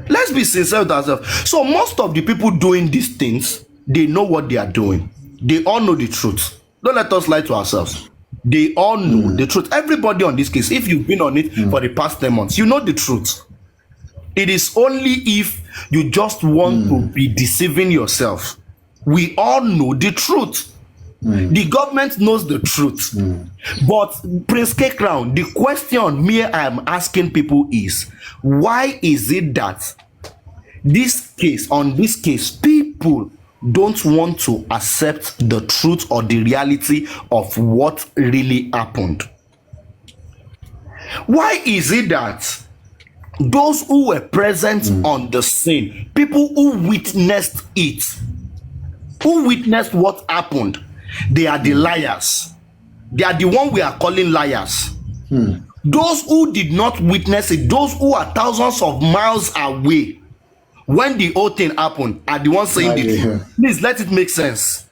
Let's be sincere with ourselves. So most of the people doing these things, they know what they are doing. They all know the truth. Don't let us lie to ourselves. They all know the truth. Everybody on this case, if you've been on it for the past 10 months, you know the truth. It is only if you just want to be deceiving yourself. We all know the truth. The government knows the truth. But Prince K Crown, the question me I'm asking people is, why is it that on this case, people don't want to accept the truth or the reality of what really happened? Why is it that those who were present on the scene, people who witnessed what happened, they are the liars? They are the one we are calling liars. Those who did not witness it, those who are thousands of miles away when the whole thing happened, are the ones saying the truth. Please let it make sense.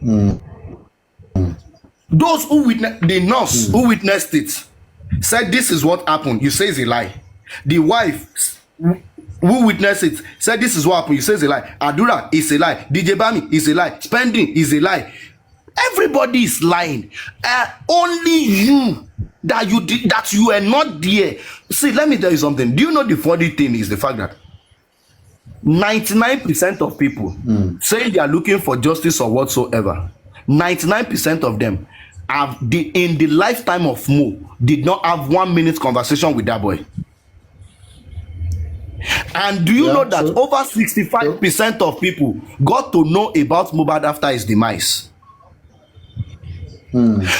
Those who witnessed, the nurse who witnessed it said this is what happened. You say it's a lie. The wife who witnessed it said this is what happened. You say it's a lie. Adura is a lie. DJ Bami is a lie. Spending is a lie. Everybody is lying. Only you that you are not there. See, let me tell you something. Do you know the funny thing is the fact that 99% of people saying they are looking for justice or whatsoever, 99% of them in the lifetime of Mo did not have 1 minute conversation with that boy. And do you know that over 65% of people got to know about Mohbad after his demise?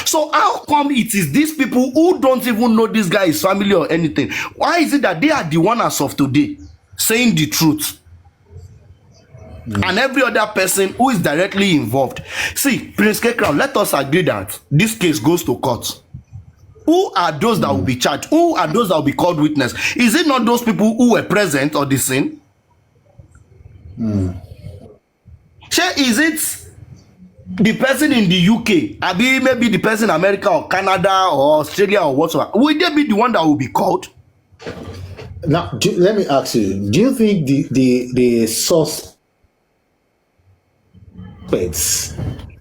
So how come it is these people who don't even know this guy is family or anything? Why is it that they are the one as of today saying the truth? And every other person who is directly involved. See, Prince K Crown, let us agree that this case goes to court. Who are those that will be charged? Who are those that will be called witness? Is it not those people who were present on the scene? Is it the person in the UK? Maybe the person in America or Canada or Australia or whatsoever? Will they be the one that will be called? Now, let me ask you, do you think the suspects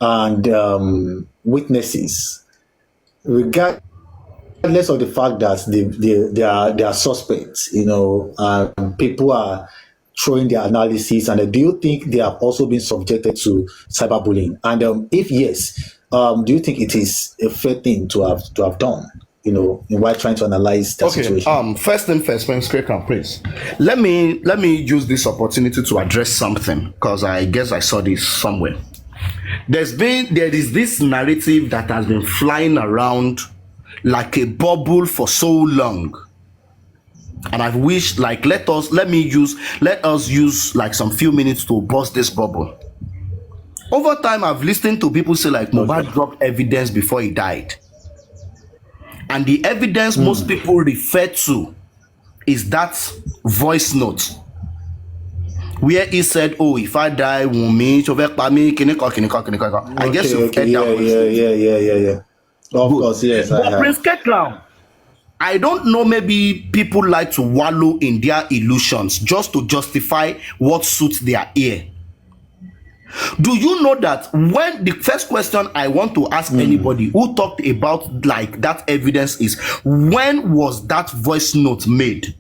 and witnesses, regardless of the fact that they are suspects, people are throwing their analysis, and do you think they have also been subjected to cyberbullying? And if yes, do you think it is a fair thing to have done? While trying to analyze the situation. First thing first, please. Let me use this opportunity to address something, because I guess I saw this somewhere. There is this narrative that has been flying around like a bubble for so long, and I wish let us use like some few minutes to burst this bubble. Over time, I've listened to people say Mohbad dropped evidence before he died. And the evidence most people refer to is that voice note where he said, "Oh, if I die, Wunmi, I guess you've heard that. Yeah. Of course, yes. But Prince K Crown, I don't know, maybe people like to wallow in their illusions just to justify what suits their ear. Do you know that when the first question I want to ask anybody who talked about that evidence is, when was that voice note made?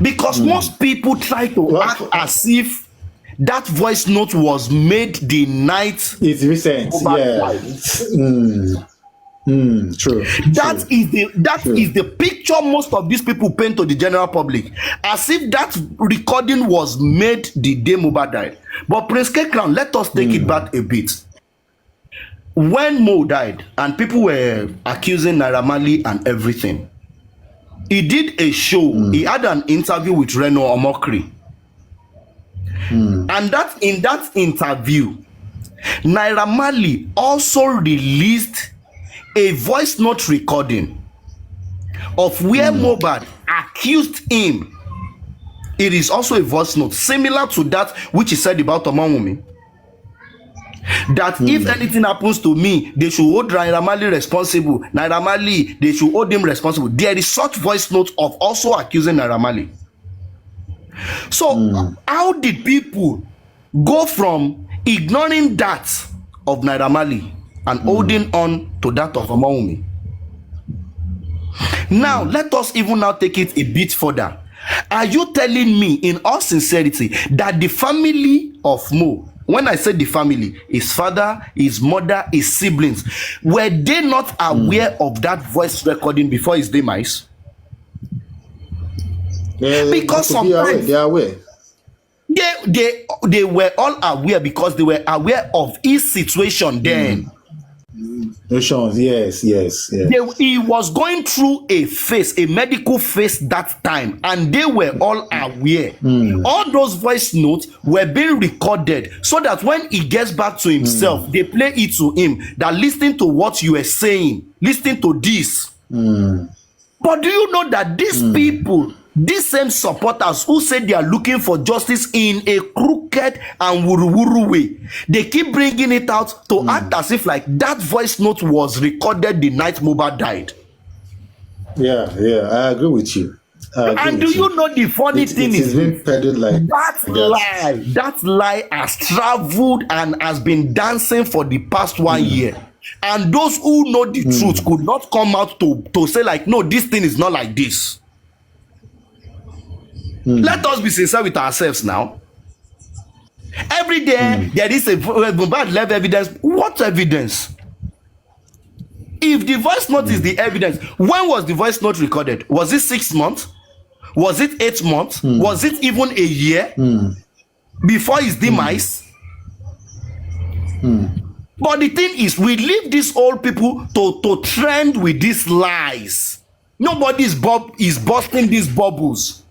Because most people try to act as if that voice note was made the night. It's recent. True. That is the picture most of these people paint to the general public, as if that recording was made the day Mohbad died. But Prince K Crown, let us take it back a bit. When Mo died and people were accusing Naira Marley and everything, he did a show. He had an interview with Reno Omokri. And in that interview, Naira Marley also released a voice note recording of where Mohbad accused him. It is also a voice note similar to that which he said about Omawumi, that if anything happens to me, they should hold Naira Marley responsible. Naira Marley, they should hold him responsible. There is such voice note of also accusing Naira Marley. So how did people go from ignoring that of Naira Marley and holding on to that of Omawumi? Now, let us even now take it a bit further. Are you telling me in all sincerity that the family of Mo When I said the family, his father, his mother, his siblings, were they not aware of that voice recording before his demise? Because sometimes they are aware. They were all aware because they were aware of his situation then. Yes. He was going through a medical phase that time, and they were all aware. All those voice notes were being recorded so that when he gets back to himself, they play it to him that listening to what you are saying, listening to this. But do you know that these people, these same supporters who say they are looking for justice in a crooked and wuru way, they keep bringing it out to act as if like that voice note was recorded the night Mohbad died. Yeah, I agree with you. And do you know the funny thing is been peddled like that lie has traveled and has been dancing for the past 1 year. And those who know the truth could not come out to say like, no, this thing is not like this. Let us be sincere with ourselves now. Every day there is a bad level evidence. What evidence? If the voice note is the evidence, when was the voice note recorded? Was it 6 months? Was it 8 months? Was it even a year before his demise? But the thing is, we leave these old people to trend with these lies. Nobody is busting these bubbles,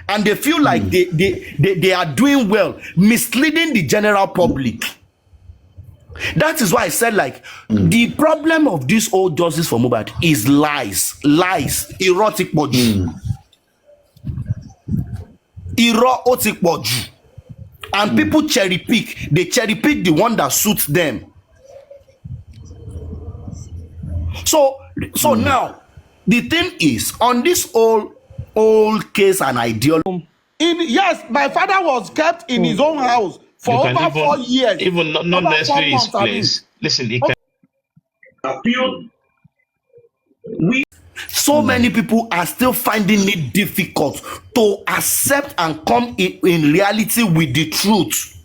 and they feel like they are doing well, misleading the general public. That is why I said like the problem of this old justice for Mohbad is lies, erotic boju, erotic boju, and people cherry pick. They cherry pick the one that suits them. So now the thing is, on this old case and ideology. Yes, my father was kept in his own house for over 4 years. Even not necessarily his place. Listen, he can appeal. So many people are still finding it difficult to accept and come in reality with the truth.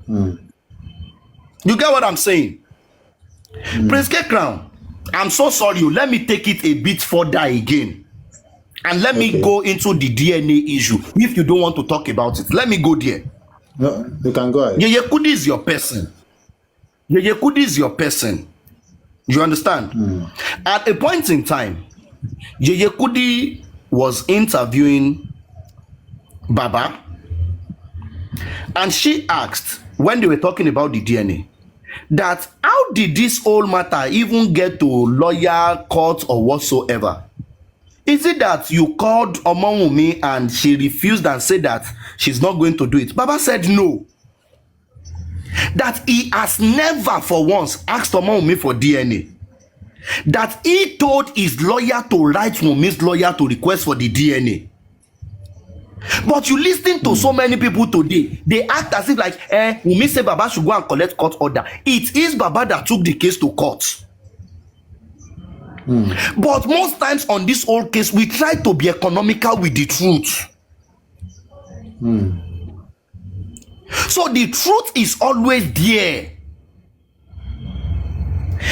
You get what I'm saying? Prince K Crown, I'm so sorry. Let me take it a bit further again. And let me go into the DNA issue. If you don't want to talk about it, let me go there. No, you can go ahead. Yeye Kudi is your person. Yeye Kudi is your person. You understand? At a point in time, Yeye Kudi was interviewing Baba, and she asked, when they were talking about the DNA, that how did this whole matter even get to lawyer, court, or whatsoever? Is it that you called Omawumi and she refused and said that she's not going to do it? Baba said no. That he has never for once asked Omawumi for DNA. That he told his lawyer to write Wumi's lawyer to request for the DNA. But you listen to so many people today, they act as if like, Wumi say Baba should go and collect court order. It is Baba that took the case to court. But most times on this old case, we try to be economical with the truth. So the truth is always there.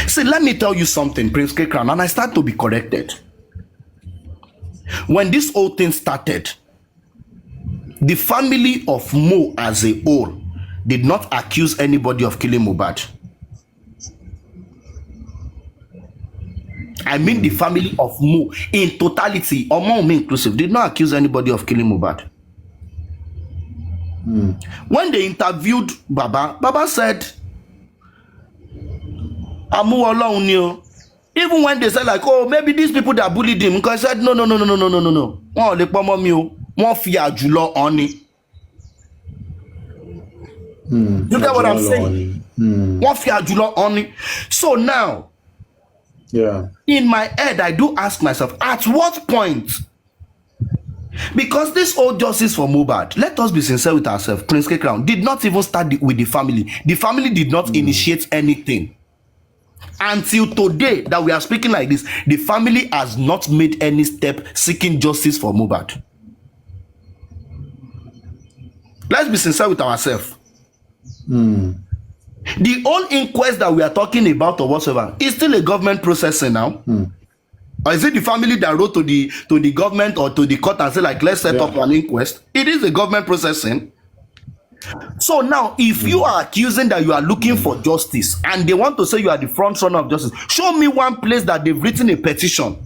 See, let me tell you something, Prince K Crown, and I start to be corrected. When this whole thing started, the family of Mo as a whole did not accuse anybody of killing Mohbad. I mean the family of Mo in totality, Omawumi inclusive, did not accuse anybody of killing Mohbad. When they interviewed Baba, Baba said, Amu Ọlọ́run ni o. Even when they said like, oh, maybe these people that bullied him, because I said, no. Wọ́n ò lè pọ́nmọ́ mi o. Wọ́n fi àjùlọ hàn ni. You get what I'm saying? Wọ́n fi àjùlọ hàn ni. So now, in my head, I do ask myself, at what point? Because this old justice for Mohbad, let us be sincere with ourselves, Prince K Crown did not even start with the family. The family did not initiate anything. Until today that we are speaking like this, the family has not made any step seeking justice for Mohbad. Let's be sincere with ourselves. The whole inquest that we are talking about or whatsoever is still a government processing now. Or is it the family that wrote to the government or to the court and say, like, let's set up an inquest? It is a government processing. So now, if you are accusing that you are looking for justice and they want to say you are the front runner of justice, show me one place that they've written a petition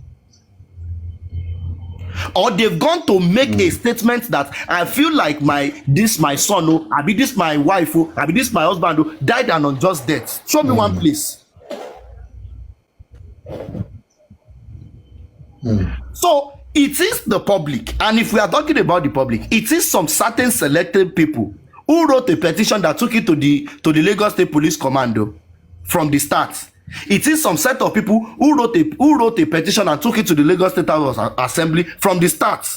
or they've gone to make a statement that I feel like my son, oh, I be this my wife, oh, I be this my husband, oh, died an unjust death. Show me one place. So it is the public, and if we are talking about the public, it is some certain selected people who wrote a petition that took it to the Lagos State Police Commando from the start. It is some set of people who wrote a petition and took it to the Lagos State House Assembly from the start.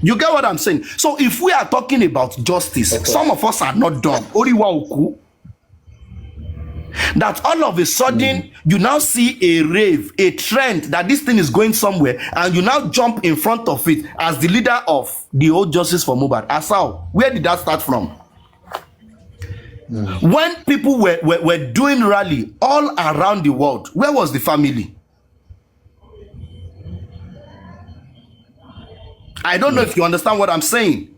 You get what I'm saying? So if we are talking about justice, some of us are not dumb. Oriwa Oku. That all of a sudden you now see a rave, a trend that this thing is going somewhere, and you now jump in front of it as the leader of the old Justice for Mohbad. Asao, where did that start from? When people were doing rally all around the world, where was the family? I don't know if you understand what I'm saying.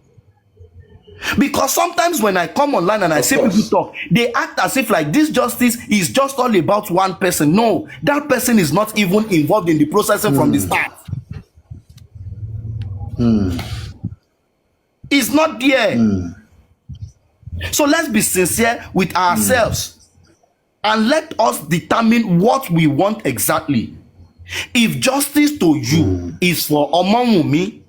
Because sometimes when I come online and I see people talk, they act as if like this justice is just all about one person. No, that person is not even involved in the processing from the start. It's not there. So let's be sincere with ourselves and let us determine what we want exactly. If justice to you is for Omowunmi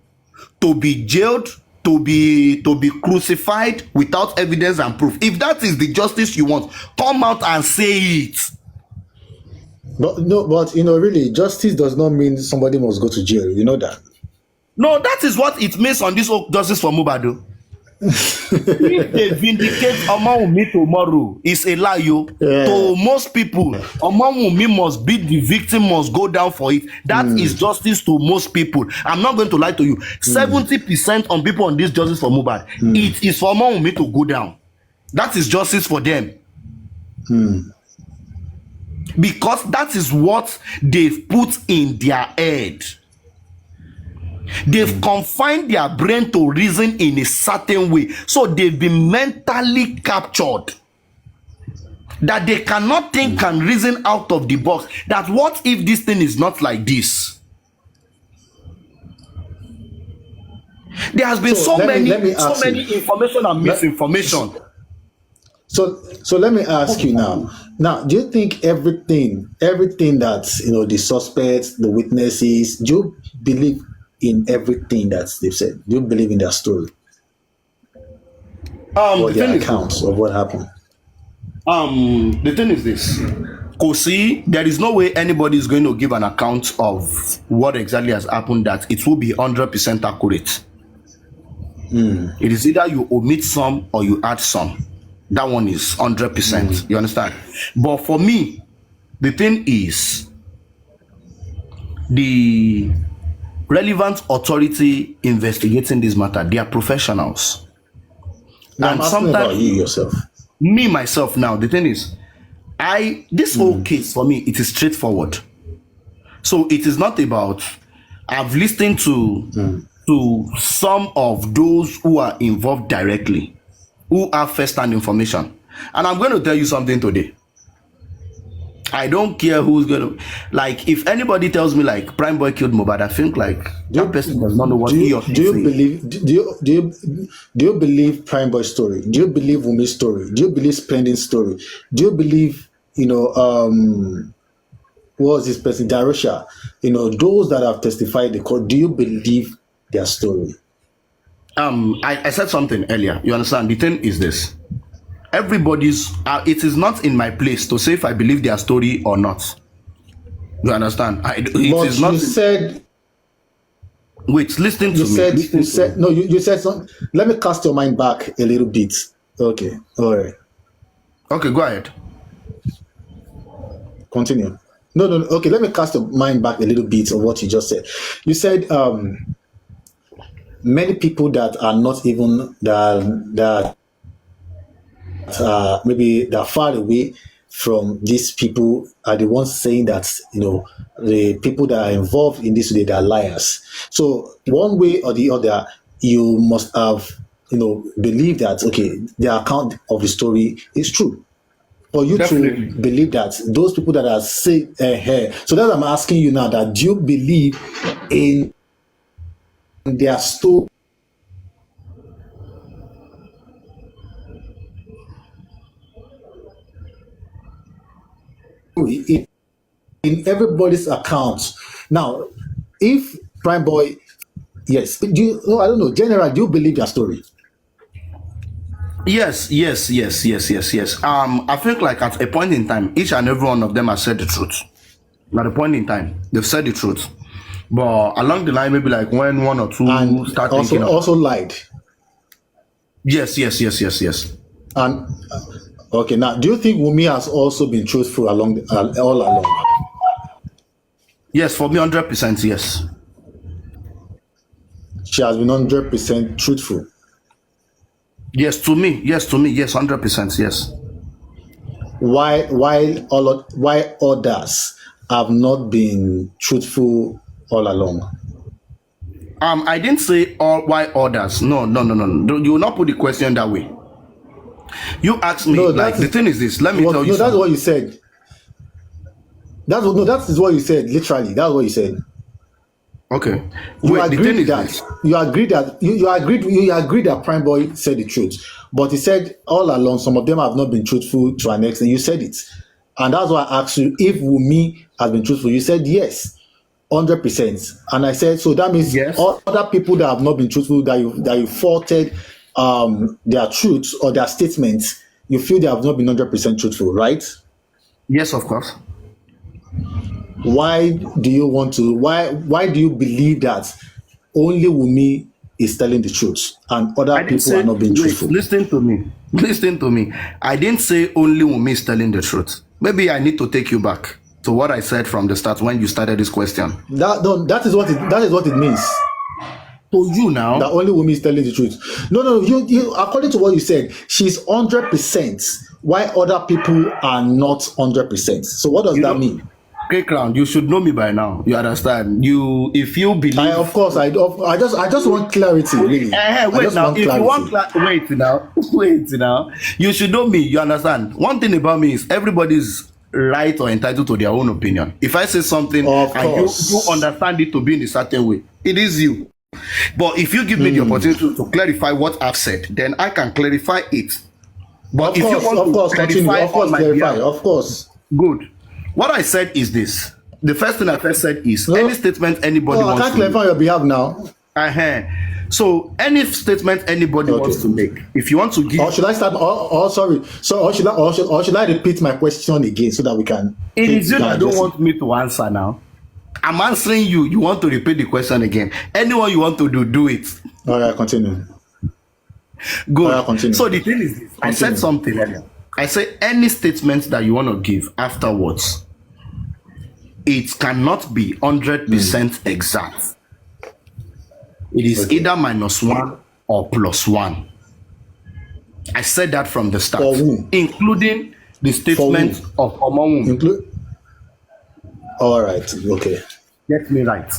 to be jailed, to be crucified without evidence and proof, if that is the justice you want, come out and say it. But no, but really, justice does not mean somebody must go to jail. You know that. No, that is what it means on this justice for Mohbad. If they vindicate Omowunmi tomorrow, it's a lie, yo. To most people, Omowunmi must be the victim, must go down for it. That is justice to most people. I'm not going to lie to you. 70% on people on this justice for Mohbad, it is for Omowunmi to go down. That is justice for them. Because that is what they've put in their head. They've confined their brain to reason in a certain way. So they've been mentally captured. That they cannot think and reason out of the box. That what if this thing is not like this? There has been so many information and misinformation. So let me ask you now. Now, do you think everything that the suspects, the witnesses, do you believe in everything that they've said? Do you believe in their story? Or their accounts of what happened? The thing is this. Kosi, there is no way anybody is going to give an account of what exactly has happened that it will be 100% accurate. It is either you omit some or you add some. That one is 100%. You understand? But for me, the thing is the relevant authority investigating this matter, they are professionals. Now, and I'm asking sometimes about you yourself. Me myself now, the thing is, this whole case for me, it is straightforward. So it is not about, I've listened to some of those who are involved directly, who have first-hand information. And I'm going to tell you something today. I don't care who's going to, like, if anybody tells me like Prime Boy killed Mohbad, I think like that person does not know what he or she saying. Do you believe Prime Boy's story? Do you believe Wumi's story? Do you believe Spending's story? Do you believe what was this person, Darusha? Those that have testified in the court, do you believe their story? I said something earlier. You understand? The thing is this. Everybody's it is not in my place to say if I believe their story or not. You understand? You said. Wait, listen to me. You said something. Let me cast your mind back a little bit. Okay, all right. Okay, go ahead. Continue. No. Okay, let me cast your mind back a little bit of what you just said. You said many people that are not even that maybe they're far away from these people are the ones saying that the people that are involved in this they are liars. So one way or the other, you must have believe that okay, the account of the story is true. For you Definitely. to believe that those people that are saying, so that I'm asking you now, that do you believe in their story? In everybody's account. Now, if Prime Boy, yes, do you? No, I don't know. General, do you believe their story? Yes, yes, yes, yes, yes, yes. I think like at a point in time, each and every one of them has said the truth. At a point in time, they've said the truth. But along the line, maybe like when one or two And start also thinking of also lied. yes, yes, yes, yes, yes. And okay, now do you think Wumi has also been truthful all along? Yes, for me, 100%, yes. She has been 100% truthful. Yes, to me, yes, 100%, yes. Why others have not been truthful all along? I didn't say all why others. No, no, no, no, no. You will not put the question that way. You asked me, No, like, the thing is this. Let me tell you that's something. what you said. That is what you said. Literally, that's what you said. Okay. You Wait, the thing agreed is that this. you agreed that Prime Boy said the truth, but he said all along some of them have not been truthful to an extent. You said it, and that's why I asked you if Wumi has been truthful. You said yes, 100%, and I said so. That means Yes. all other people that have not been truthful, that you faulted their truths or their statements, you feel they have not been 100% truthful, right? Yes, of course. Why do you want to? Why do you believe that only Wumi is telling the truth and I other didn't people are say, not being wait, truthful? listen to me. Listen to me. I didn't say only Wumi is telling the truth. Maybe I need to take you back to what I said from the start when you started this question. That is what it means. To you That now, only Wumi is telling the truth. No. You according to what you said, she's 100%. Why other people are not 100%? So what does you that know, mean? Crown, you should know me by now. You understand? If you believe, Of course, I just want clarity, really. I wait just now. want If you want, clarity. wait now, wait now. You should know me. You understand? One thing about me is everybody's right or entitled to their own opinion. If I say something Of and you course. understand it to be in a certain way, it is you. But if you give me the opportunity to clarify what I've said, then I can clarify it. But if you want Of to course, continue. clarify Of course, on my clarify. behalf, Of course. good. What I said is this. The first thing I first said is any No, statement anybody no, I wants can't to make. clarify on your behalf now. Uh-huh. So any statement anybody Okay. wants to make, if you want to give, Or should I start? Sorry. So, or should I repeat my question again so that we can? it is you that don't address it? want me to answer now. I'm answering you. You want to repeat the question again. Anyone you want to do it. All right, continue. Good. All right, continue. So the thing is this. I said Continue. something earlier. I said any statement that you want to give afterwards, it cannot be 100% exact. It is Okay. either -1 or +1. I said that from the start, For who? including the statement who? of Omawumi. Include. All right. Okay. Get me right.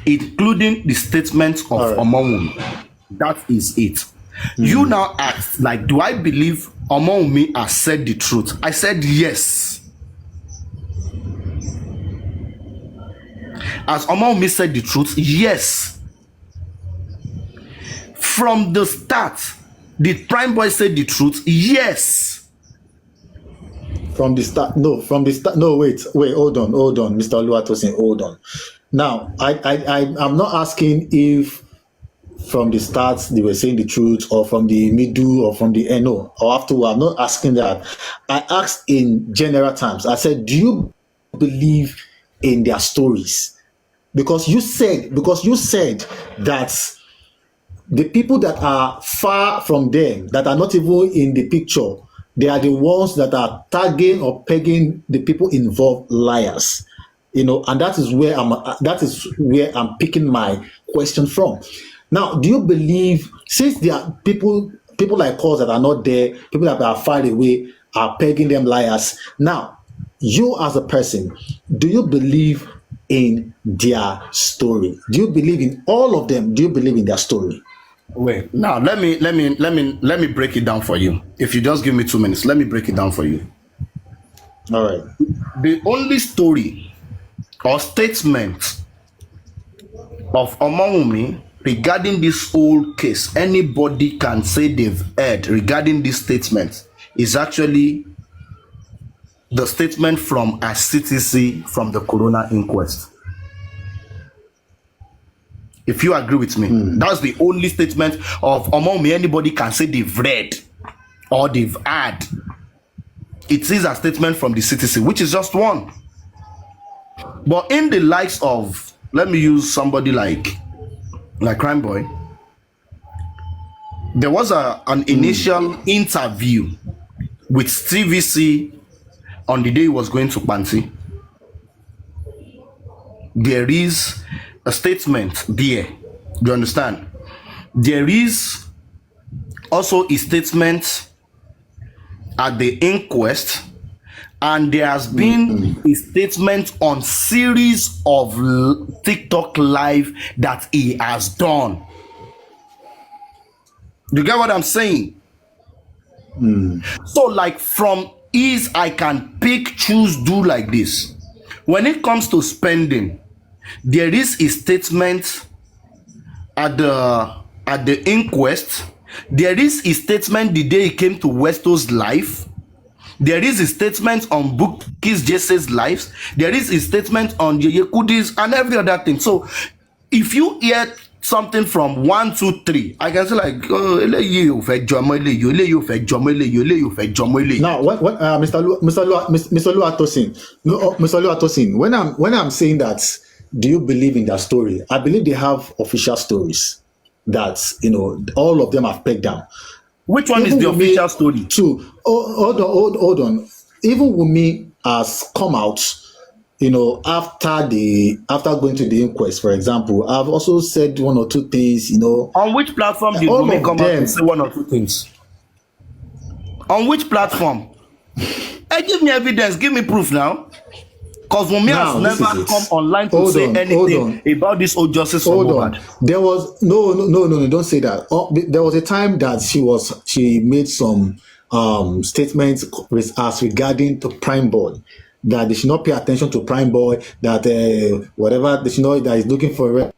Including the statement of All right. Omawumi. That is it. You now asked, like, do I believe Omawumi has said the truth? I said yes. As Omawumi said the truth, yes. From the start, did Prime Boy say the truth? Yes. From the start. No. From the start. No. Wait. Hold on, Mr. Oluwatosin. Hold on. Now, I'm not asking if from the start they were saying the truth, or from the middle, or from the end. No, or afterward. I'm not asking that. I asked in general terms. I said, do you believe in their stories? Because you said that the people that are far from them, that are not even in the picture, they are the ones that are tagging or pegging the people involved liars. And that is where I'm picking my question from. Now, do you believe, since there are people like us that are not there, people that are far away are pegging them liars. Now, you as a person, do you believe in their story? Do you believe in all of them? Do you believe in their story? Wait. Now let me break it down for you. If you just give me 2 minutes, let me break it down for you. All right. The only story or statement of Omawumi regarding this whole case anybody can say they've heard regarding this statement is actually the statement from a CTC from the Corona inquest. If you agree with me, that's the only statement of Omawumi anybody can say they've read or they've heard. It is a statement from the CTC, which is just one. But in the likes of, let me use somebody like Crime Boy, there was an initial interview with TVC on the day he was going to Panti. There is a statement there. Do you understand? There is also a statement at the inquest, and there has been a statement on series of TikTok live that he has done. You get what I'm saying? So like from ease, I can pick, choose, do like this. When it comes to spending, there is a statement at the inquest. There is a statement the day he came to Westo's life. There is a statement on Bukis Jesse's lives. There is a statement on Yekudi's and every other thing. So if you hear something from 1, 2, 3, I can say like, oh, Now, Mr. Oluwatosin, Mr. Oluwatosin, when I'm saying that, do you believe in their story? I believe they have official stories that all of them have pegged down. which one Even is the Wunmi official story? too. Hold on. Even Wunmi has come out, after going to the inquest, for example. I've also said one or two things, On which platform did all Wunmi of come out them. and say one or two things? On which platform? Hey, give me evidence, give me proof now. Because Wunmi Now, has this never is it. come online to Hold say on, anything about this old justice for Hold on. Mohbad. There was no, don't say that. There was a time that she made some statements as regarding to Prime Boy, that they should not pay attention to Prime Boy, that whatever they should know that is looking for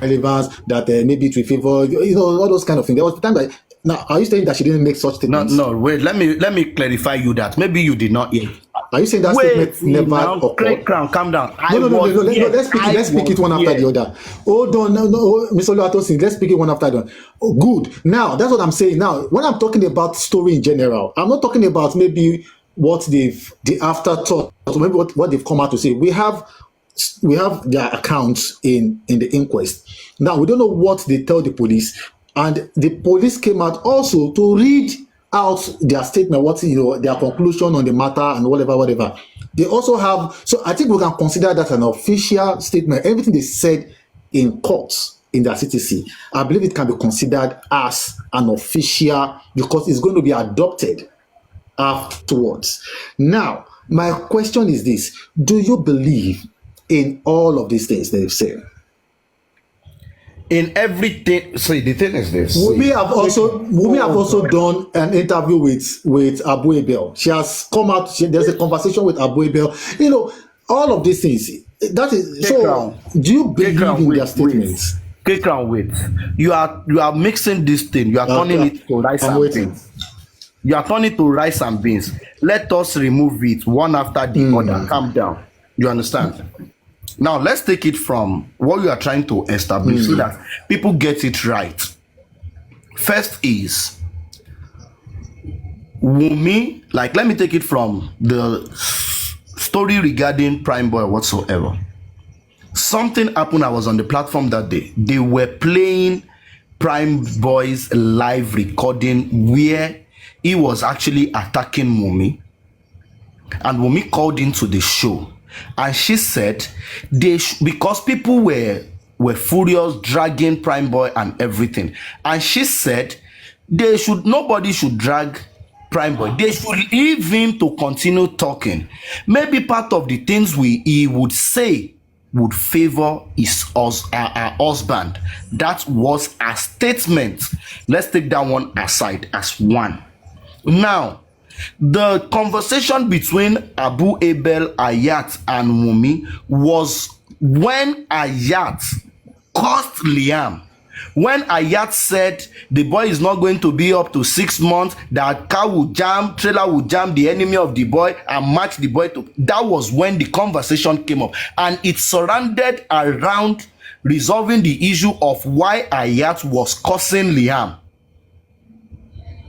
relevance, that maybe it will favor, all those kind of things. There was a time that. Now, are you saying that she didn't make such No, statements? wait, let me clarify you that. Maybe you did not hear. Are you saying that Wait, statement never now, occurred? Crown, calm down. No. Let's speak it one after the other. Hold on, no, Mr. Oluwatosin, let's speak it one after the other. Oh, good. Now, that's what I'm saying. Now, when I'm talking about story in general, I'm not talking about maybe what the afterthought, or maybe what they've come out to say. We have their accounts in the inquest. Now, we don't know what they tell the police, and the police came out also to read out their statement, their conclusion on the matter and whatever. They also have, so I think we can consider that an official statement. Everything they said in court in their CTC, I believe it can be considered as an official, because it's going to be adopted afterwards. Now, my question is this: do you believe in all of these things they've said? In everything, see, the thing is this. We have also done an interview with Abu Ebel. She has come out. There's a conversation with Abu Ebel. All of these things. That is so. Do you believe in their statements? Wait. You are mixing this thing. You are turning it to rice and beans. You are turning it to rice and beans. Let us remove it one after the other. Calm down. You understand? Now, let's take it from what you are trying to establish so that people get it right. First is Wunmi, like, let me take it from the story regarding Prime Boy whatsoever. Something happened. I was on the platform that day. They were playing Prime Boy's live recording where he was actually attacking Wunmi. And Wunmi called into the show and she said because people were furious, dragging Prime Boy and everything, and she said nobody should drag Prime Boy. They should leave him to continue talking. Maybe part of the things he would say would favor our husband. That was a statement. Let's take that one aside as one. Now, the conversation between Abu Abel, Ayat, and Wumi was when Ayat cursed Liam. When Ayat said the boy is not going to be up to 6 months, that car will jam, trailer will jam the enemy of the boy and match the boy to, that was when the conversation came up, and it surrounded around resolving the issue of why Ayat was cursing Liam.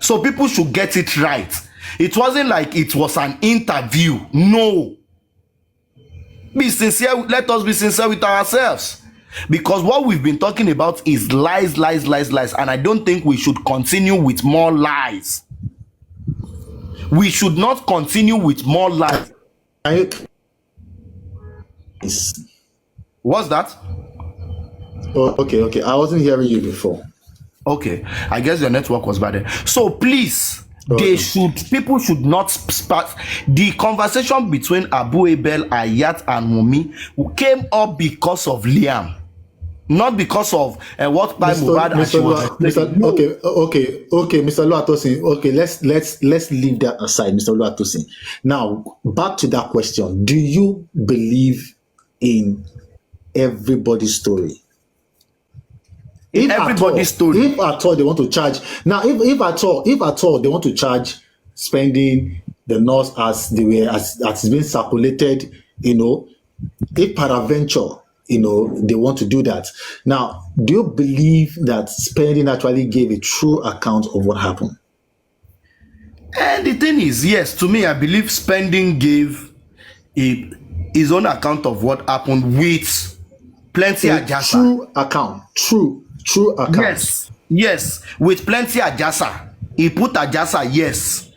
So people should get it right. It wasn't like it was an interview. No. Be sincere. Let us be sincere with ourselves. Because what we've been talking about is lies, lies, lies, lies. And I don't think we should continue with more lies. We should not continue with more lies. What's that? Oh, okay. I wasn't hearing you before. Okay. I guess your network was bad. So please, people should not start. The conversation between Abu Abel, Ayat, and Wumi came up because of Liam. Not because of what Pai Mubad and she was explaining. Okay, Mr. Oluwatosin. Okay, let's leave that aside, Mr. Oluwatosin. Now, back to that question. Do you believe in everybody's story? If at all they want to charge now, if at all they want to charge spending the nurse as it's been circulated, if peradventure, they want to do that. Now, do you believe that spending actually gave a true account of what happened? And the thing is, yes, to me, I believe spending gave his own account of what happened with plenty ajasa. True account. Yes, with plenty ajasa. He put ajasa, yes.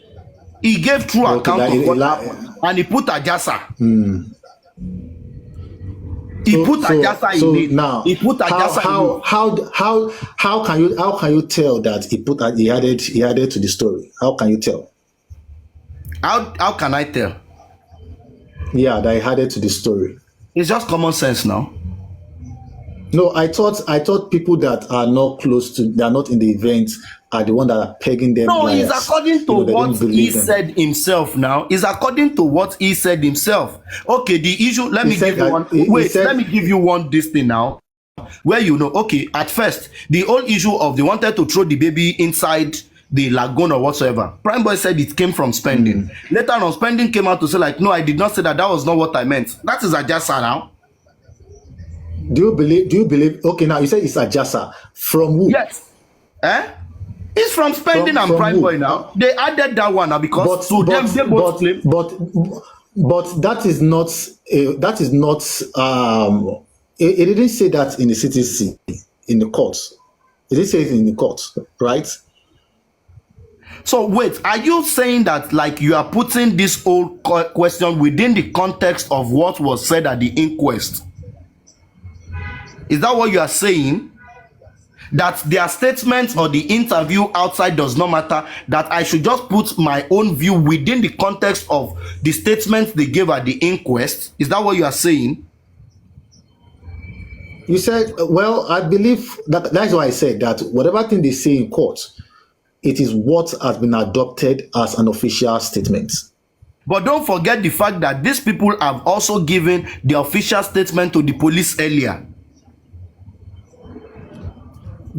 He gave true account of what happened, and he put ajasa. He put ajasa in it. Now, he put ajasa how can you tell that he added to the story? How can you tell? How can I tell? Yeah, that he added to the story. It's just common sense now. No, I thought people that are not they are not in the event are the one that are pegging them. No, it's according to what he said himself now. It's according to what he said himself. Okay, the issue, let me give you one this thing now. Where okay, at first, the whole issue of they wanted to throw the baby inside the lagoon or whatsoever. Prime Boy said it came from spending. Later on, spending came out to say like, no, I did not say that. That was not what I meant. That is ajasa now. Do you believe? Okay, now you say it's ajasa from who? Yes. It's from spending and Prime Boy now. They added that one now because they both claim. But that is not. It didn't say that in the CTC in the court. It didn't say it in the court, right? So wait, are you saying that like you are putting this whole question within the context of what was said at the inquest? Is that what you are saying? That their statements or the interview outside does not matter, that I should just put my own view within the context of the statements they gave at the inquest? Is that what you are saying? You said, well, I believe that's why I said that whatever thing they say in court, it is what has been adopted as an official statement. But don't forget the fact that these people have also given the official statement to the police earlier.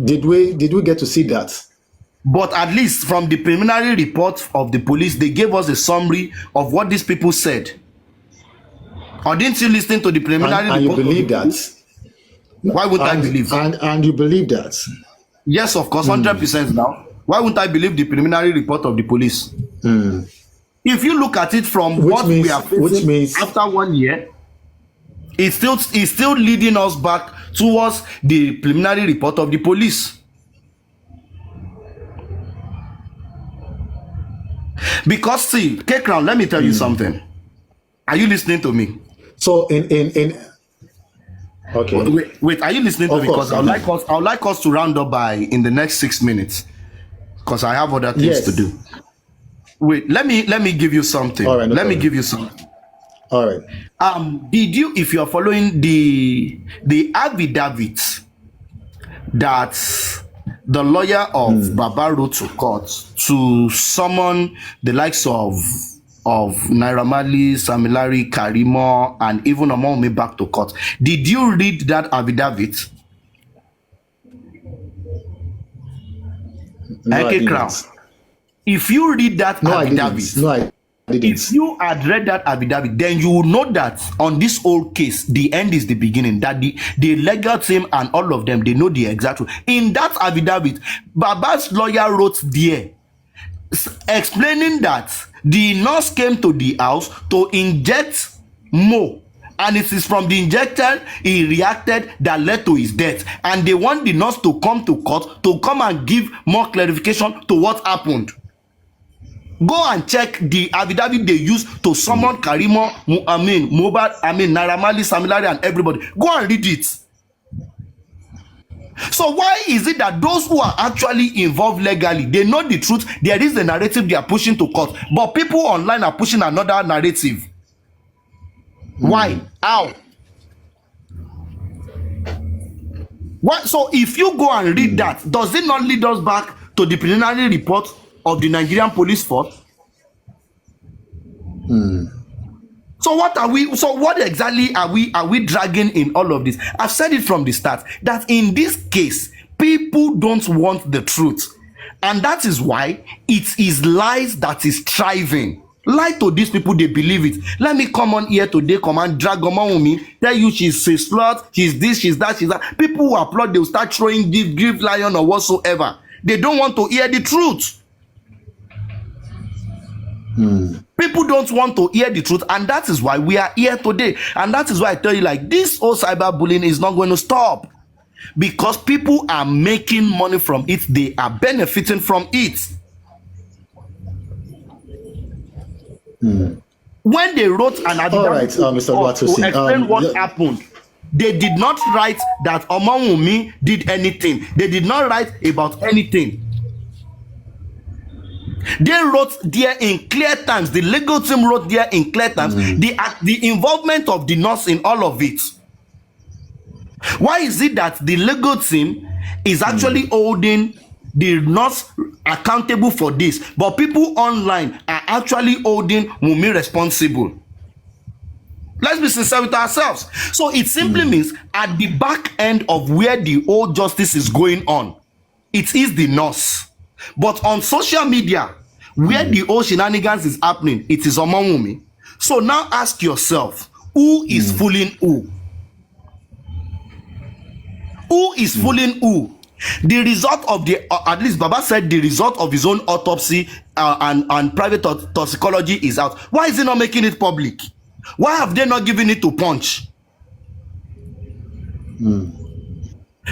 Did we get to see that? But at least from the preliminary report of the police, they gave us a summary of what these people said. Or didn't you listen to the preliminary report? And you believe that? Why would I believe? And you believe that? Yes, of course, 100% now. Why wouldn't I believe the preliminary report of the police? If you look at it from we are facing after 1 year, it's still leading us back towards the preliminary report of the police. Because see, K-Crown, let me tell you something. Are you listening to me? So in okay. Wait, are you listening to Of me? course, Because I would like us to round up by in the next 6 minutes, because I have other things to Yes. do. Wait, let me give you something. All right, no Let me problem. give you something. All right. Did you, if you are following the affidavit that the lawyer of Baba wrote to court to summon the likes of Naira Marley, Samilari, Karimo, and even Omowumi back to court? Did you read that affidavit? No, I Okay, Crown. didn't. If you read that No, I affidavit, didn't. No, I if didn't. you had read that affidavit, then you will know that on this whole case, the end is the beginning. That the legal team and all of them, they know the exact truth. In that affidavit, Baba's lawyer wrote there, explaining that the nurse came to the house to inject Mo, and it is from the injection he reacted that led to his death, and they want the nurse to come to court to come and give more clarification to what happened. Go and check the affidavit they used to summon Karimo, Naira Marley, Samilari, and everybody. Go and read it. So why is it that those who are actually involved legally, they know the truth, there is the narrative they are pushing to court, but people online are pushing another narrative? Why? How? What? So if you go and read that, does it not lead us back to the preliminary report of the Nigerian police force? So what exactly are we dragging in all of this? I've said it from the start that in this case, people don't want the truth, and that is why it is lies that is thriving. Lie to these people, they believe it. Let me come on here today, come and drag Omowumi, tell you she's a slut, she's this, she's that, she's that. People who applaud, they'll start throwing give lion or whatsoever. They don't want to hear the truth. People don't want to hear the truth, and that is why we are here today. And that is why I tell you, like, this whole cyberbullying is not going to stop, because people are making money from it. They are benefiting from it. When they wrote an affidavit Mr. Oluwatosin, to explain what happened, they did not write that Omowumi did anything. They did not write about anything. They wrote there in clear terms. The legal team wrote there in clear terms the involvement of the nurse in all of it. Why is it that the legal team is actually holding the nurse accountable for this, but people online are actually holding Wunmi responsible? Let's be sincere with ourselves. So it simply means at the back end of where the whole justice is going on, it is the nurse. But on social media, where the whole shenanigans is happening, it is Omowumi. So now ask yourself, who is fooling who? Who is fooling who? The result of the, at least Baba said the result of his own autopsy and private toxicology is out. Why is he not making it public? Why have they not given it to Punch?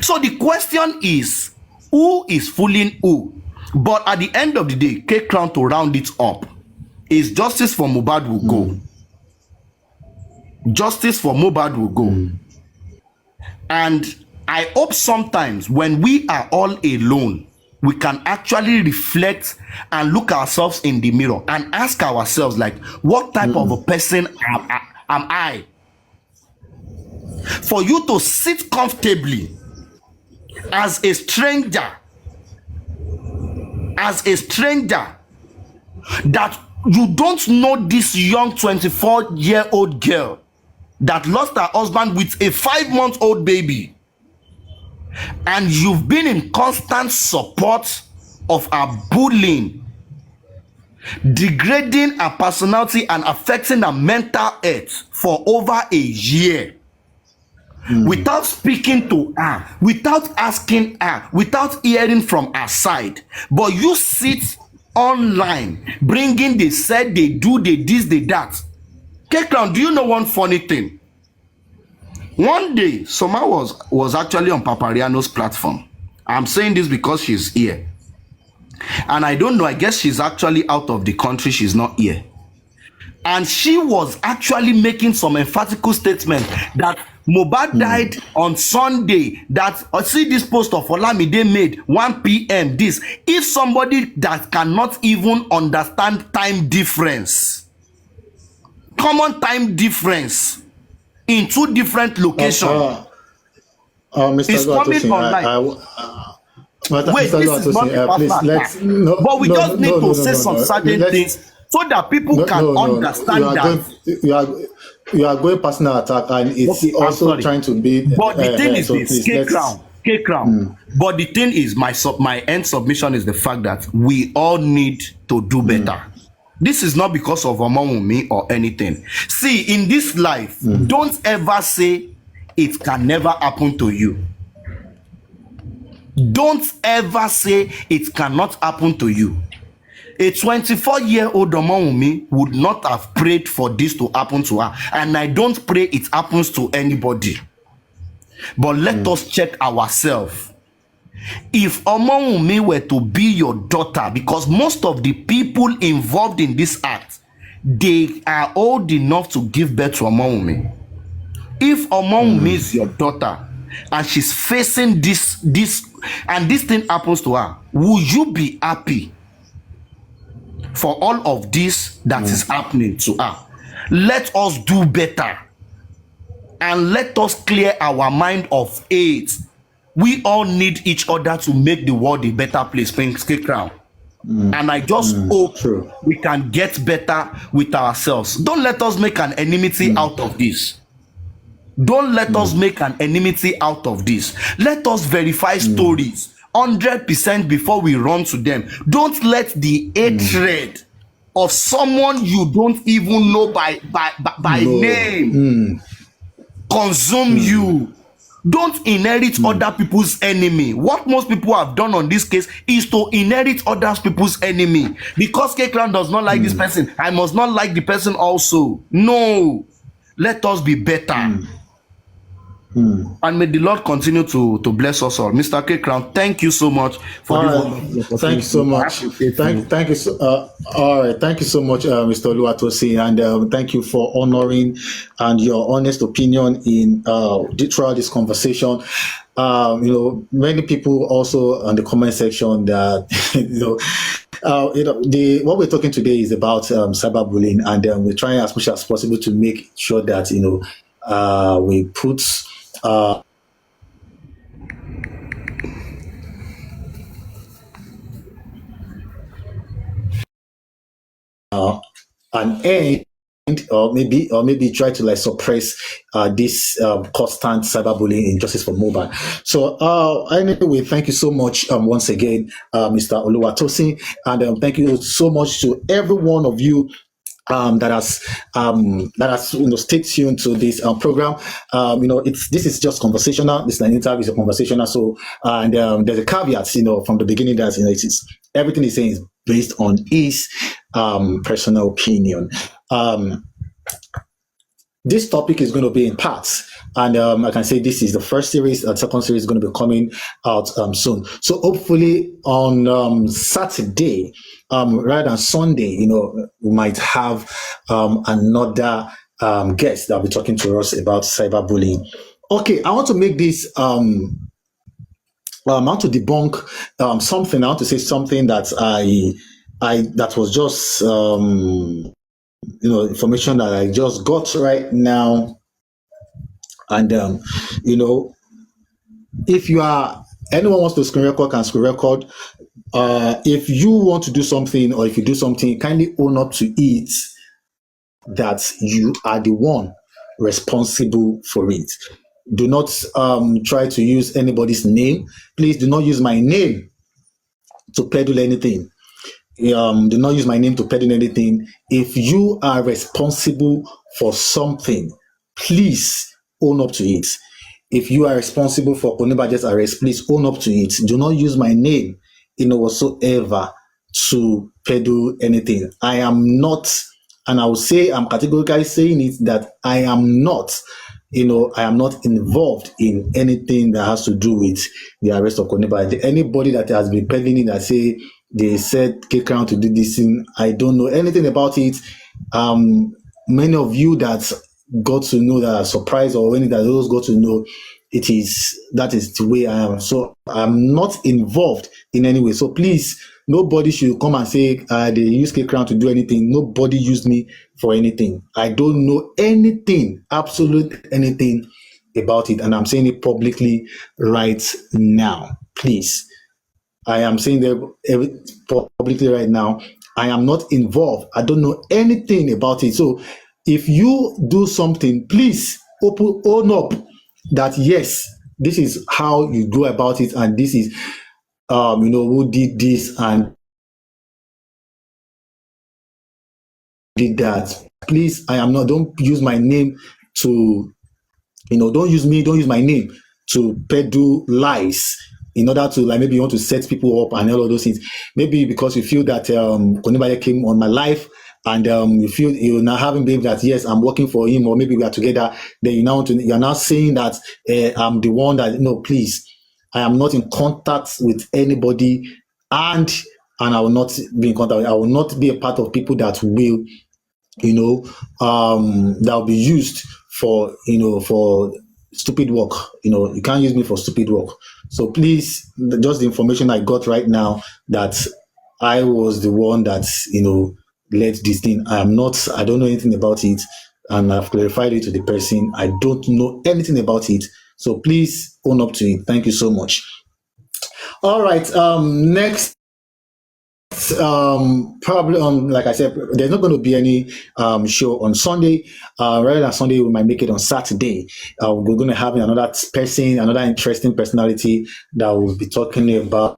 So the question is, who is fooling who? But at the end of the day, K Crown, to round it up, is justice for Mohbad will go. Justice for Mohbad will go. And I hope sometimes when we are all alone, we can actually reflect and look ourselves in the mirror and ask ourselves, like, what type of a person am I? For you to sit comfortably as a stranger, that you don't know this young 24-year-old girl that lost her husband with a 5-month-old baby, and you've been in constant support of her bullying, degrading her personality and affecting her mental health for over a year, without speaking to her, without asking her, without hearing from her side. But you sit online bringing they said, they do, they this, they that. K-Crown, do you know one funny thing? One day, Soma was actually on Papariano's platform. I'm saying this because she's here. And I don't know, I guess she's actually out of the country, she's not here. and she was actually making some emphatical statement that Mohbad died on Sunday, that see this post of Olamide made 1 p.m. this. If somebody that cannot even understand time difference, common time difference in two different locations, Mr. is coming Oluwatosin, online. Wait, Mr. this is not Oluwatosin, a please, personal let's attack. But we just need to say some certain Let's, things so that people can understand that. You are going personal attack, and it's Okay, I'm also sorry. trying to be. But the thing is So this, please, K Crown. But the thing is, my end submission is the fact that we all need to do better. This is not because of Omawumi or anything. See, in this life, don't ever say it can never happen to you. Don't ever say it cannot happen to you. A 24-year-old Omawumi would not have prayed for this to happen to her. And I don't pray it happens to anybody. But let us check ourselves. If Omawumi were to be your daughter, because most of the people involved in this act, they are old enough to give birth to Omawumi. If Omawumi is your daughter and she's facing this and this thing happens to her, will you be happy for all of this that is happening to her? Let us do better and let us clear our mind of hate. We all need each other to make the world a better place. Crown. And I just hope we can get better with ourselves. Don't let us make an enmity out of this. Don't let us make an enmity out of this. Let us verify stories 100% before we run to them. Don't let the hatred of someone you don't even know by name consume you. Don't inherit other people's enemy. What most people have done on this case is to inherit other people's enemy. Because K-Clan does not like this person, I must not like the person also. No. Let us be better. And may the Lord continue to bless us all. Mr. K-Crown, thank you so much for this. Thank you so much. Thank you. All right. Thank you so much, Mr. Oluwatosin, and thank you for honoring and your honest opinion in throughout this conversation. Many people also on the comment section that what we're talking today is about cyberbullying, and we're trying as much as possible to make sure that we put an end, or maybe try to like suppress this constant cyberbullying injustice for Mohbad. So anyway, thank you so much once again, Mr. Oluwatosin, and thank you so much to every one of you that has stay tuned to this program. This is just conversational. This is an interview, it's a conversational. So and there's a caveat, from the beginning that it's everything he's saying is based on his personal opinion. This topic is going to be in parts, and I can say this is the first series. The second series is going to be coming out soon. So hopefully on Saturday, rather than Sunday, we might have another guest that will be talking to us about cyberbullying. Okay, I want to make this. I want to debunk something. I want to say something that that was just information that I just got right now. And if you are anyone wants to screen record, can screen record. If you want to do something, or if you do something, kindly own up to it that you are the one responsible for it. Do not try to use anybody's name. Please do not use my name to peddle anything. Do not use my name to peddle anything. If you are responsible for something, please own up to it. If you are responsible for Onibaje's arrest, please own up to it. Do not use my name, whatsoever to peddle anything. I am not, and I will say, I'm categorically saying it, that I am not, I am not involved in anything that has to do with the arrest of Onibaje. Anybody that has been peddling it, that say they said K Crown to do this thing. I don't know anything about it. Many of you that got to know, that are surprised, or any that those got to know, that is the way I am. So I'm not involved in any way. So please, nobody should come and say they use K Crown to do anything. Nobody used me for anything. I don't know anything, absolute anything about it, and I'm saying it publicly right now. Please, I am saying that publicly right now. I am not involved. I don't know anything about it. So if you do something, please own up that yes, this is how you go about it, and this is who did this and did that. Please, I am not. Don't use my name to, don't use my name to peddle lies in order to, like, maybe you want to set people up and all of those things. Maybe because you feel that Konibale came on my life, and you feel you're now having belief that yes, I'm working for him, or maybe we are together. Then you're now saying that I'm the one that, no, please, I am not in contact with anybody, and I will not be in contact. I will not be a part of people that will, that will be used for, for stupid work. You can't use me for stupid work. So please, just the information I got right now, that I was the one that, led this thing. I don't know anything about it. And I've clarified it to the person. I don't know anything about it. So please own up to it. Thank you so much. All right. Next, probably on, like I said, there's not going to be any show on Sunday. Rather than Sunday, we might make it on Saturday. We're going to have another person, another interesting personality that we'll be talking about.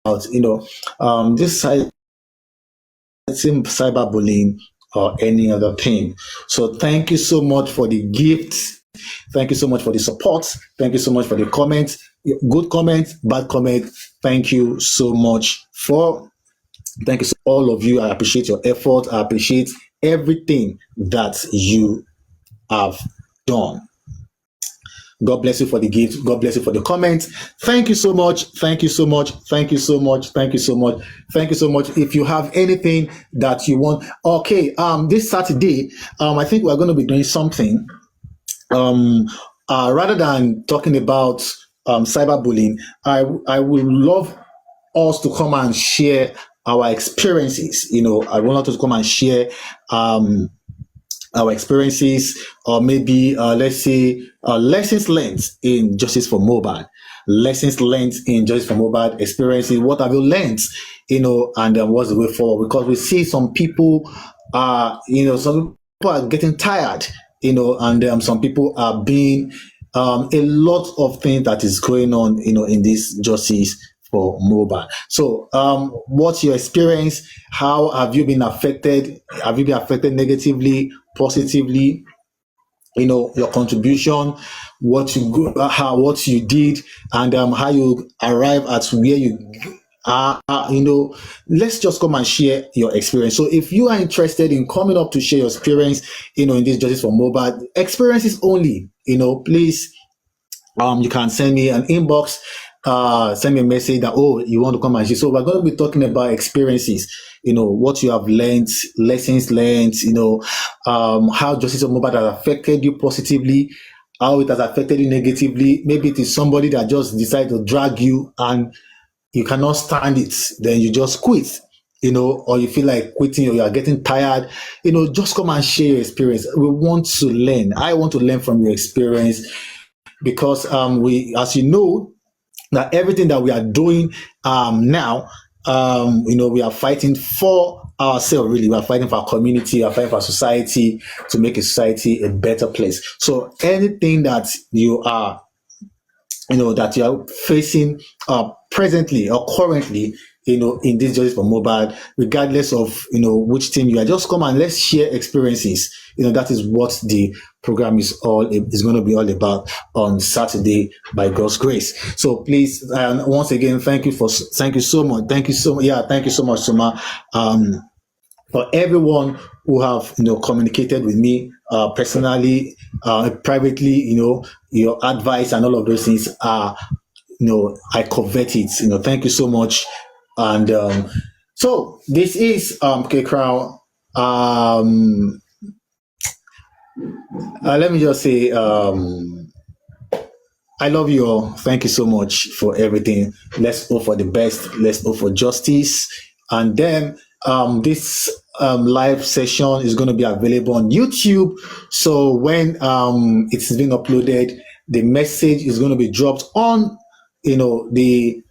This side, cyberbullying or any other thing. So thank you so much for the gifts. Thank you so much for the support. Thank you so much for the comments. Good comments, bad comments. Thank you so much thank you, all of you. I appreciate your effort. I appreciate everything that you have done. God bless you for the gift. God bless you for the comments. Thank you so much. Thank you so much. Thank you so much. Thank you so much. Thank you so much. If you have anything that you want, okay. This Saturday, I think we're going to be doing something. Rather than talking about cyberbullying, I would love us to come and share our experiences. I want us to come and share our experiences, or maybe let's say lessons learned in Justice for Mobile. Lessons learned in Justice for Mobile experiences. What have you learned? And what's the way forward? Because we see some people some people are getting tired, and some people are being a lot of things that is going on, in this Justice for Mobile. So what's your experience? How have you been affected? Have you been affected negatively, positively? Your contribution, what you did, and how you arrive at where you are. Let's just come and share your experience. So if you are interested in coming up to share your experience, in this Justice for Mobile experiences only, please, you can send me an inbox, send me a message that, you want to come and share. So we're going to be talking about experiences, what you have learned, lessons learned, how Justice for Mobile has affected you positively, how it has affected you negatively. Maybe it is somebody that just decided to drag you and you cannot stand it, then you just quit, or you feel like quitting, or you are getting tired, just come and share your experience. We want to learn. I want to learn from your experience, because we, as you know, that everything that we are doing now, we are fighting for ourselves. Really, we are fighting for our community, we are fighting for our society, to make a society a better place. So anything that you are, that you are facing presently or currently, in this Justice for Mobile, regardless of, which team you are, just come and let's share experiences. That is what the program is going to be all about on Saturday, by God's grace. So please, once again, thank you so much. Thank you so much. Yeah, thank you so much, Suma. for everyone who have communicated with me personally, privately. Your advice and all of those things are, I covet it. Thank you so much. And so this is K Crown. Let me just say, I love you all. Thank you so much for everything. Let's hope for the best. Let's hope for justice. And then this live session is going to be available on YouTube. So when it's been uploaded, the message is going to be dropped on, the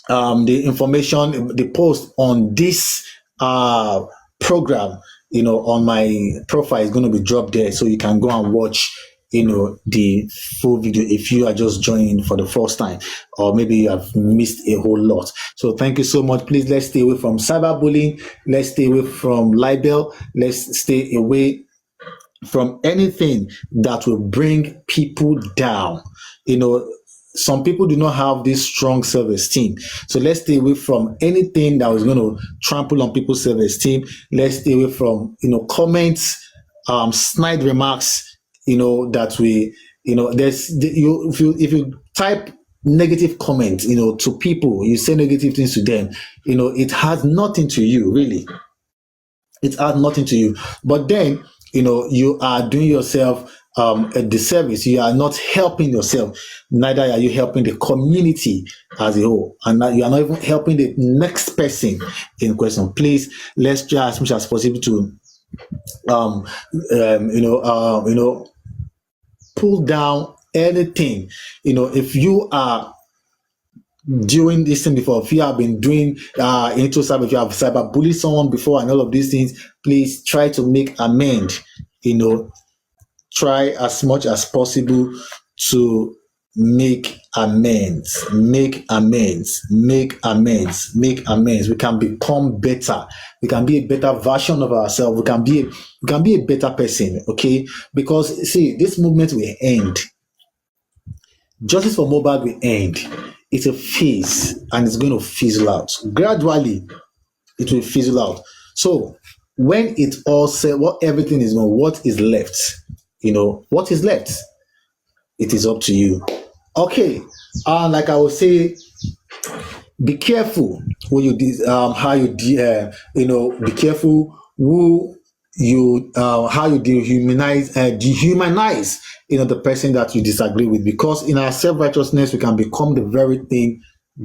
information, the post on this program, on my profile is going to be dropped there, so you can go and watch, the full video if you are just joining for the first time, or maybe you have missed a whole lot. So thank you so much. Please, let's stay away from cyberbullying. Let's stay away from libel. Let's stay away from anything that will bring people down. Some people do not have this strong self-esteem. So let's stay away from anything that was going to trample on people's self-esteem. Let's stay away from, comments, snide remarks, that we, if you type negative comments, to people, you say negative things to them, it has nothing to you, really. It adds nothing to you. But then, you are doing yourself a disservice. You are not helping yourself. Neither are you helping the community as a whole. And you are not even helping the next person in question. Please, let's try as much as possible to, pull down anything. If you are doing this thing before, if you have been doing into cyber, if you have cyber bullied someone before and all of these things, please try to make amends. Try as much as possible to make amends. Make amends. Make amends. Make amends. We can become better. We can be a better version of ourselves. We can be a better person. Okay, because see, this movement will end. Justice for Mohbad will end. It's a phase, and it's going to fizzle out. Gradually, it will fizzle out. So when it all said, everything is gone, what is left? What is left? It is up to you. Okay, like I would say, be careful when you how you be careful who you how you dehumanize the person that you disagree with, because in our self-righteousness we can become the very thing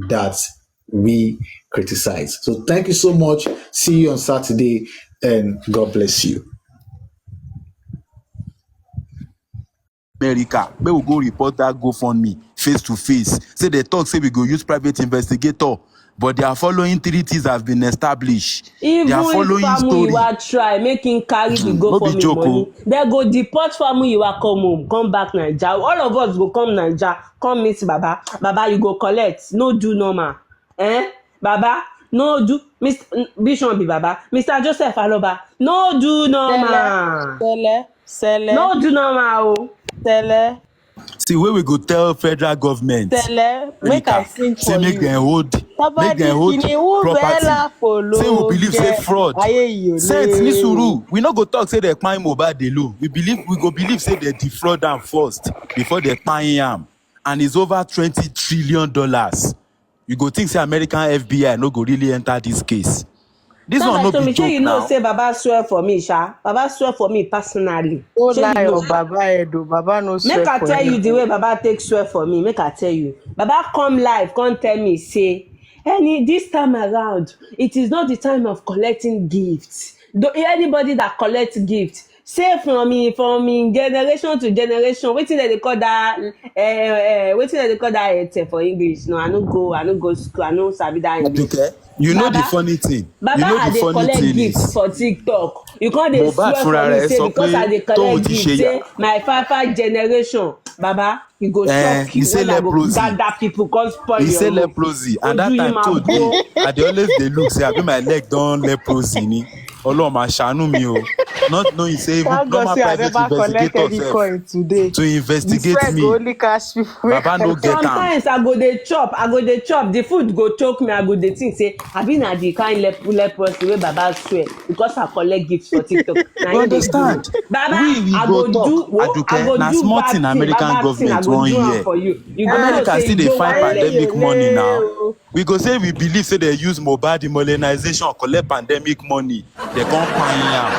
that we criticize. So thank you so much. See you on Saturday, and God bless you. America, may we go report that GoFundMe face to face. Say they talk, say we go use private investigator, but they are following treaties have been established. Even they are following if story. Famuyiwa try make him carry the GoFundMe money, they go deport Famuyiwa, come home, come back Naija. All of us go come Naija, come meet Baba. Baba, you go collect, no do normal. Baba, no do. Mr. Bishop be Baba. Mr. Joseph Aloba, no do normal. Sele. No do normal. Sele. See, where we go tell federal government. Sele, make I sing for you. Make them hold property. Say we believe say fraud. Sense ni suru. We no go talk say they kpai Mohbad dey low. We go believe say they defraud am first before they kpai am, and it's over $20 trillion. You go think say American FBI no go really enter this case. This one no be joke now. Say Baba swear for me, Sha. Baba swear for me personally. Oh, Baba Edo. Baba no swear. Make I tell you the way Baba take swear for me. Make I tell you. Baba come live, come tell me, say, this time around, it is not the time of collecting gifts. Anybody that collects gifts, say from me generation to generation. Wetin they call that? Wetin they call that for English? No, I no go school. I no sabi that English. Okay. You know the funny thing. Baba, I dey collect gifts for TikTok. You can't dey swear for me say because I dey collect gifts, say my five generation. Baba, you go shock you when I go gather people come spoil your room. He say leprosy, and that time told me I dey always dey look say I be my leg don leprosy ni. Ọlọ́run máa ṣàánú mi o. Not knowing say even Thank God normal say I private never collect investigator any sef coin today. to investigate Instead, me. go only cash people. Baba no get am. Sometimes I go dey chop, the food go choke me, I go dey think say abi na the kind leprosy wey Baba swear because I collect gift for TikTok. Na You him dey do me. understand? Baba, We I go go talk, do I Aduke. go Na do small bad thing thing, American bad thing, I government go wan do am hear. for you. You go know America say still you dey go find wale. pandemic money now. Ayeyeyele. We go say we believe say they use mobile demonetization collect pandemic money. They come paying am.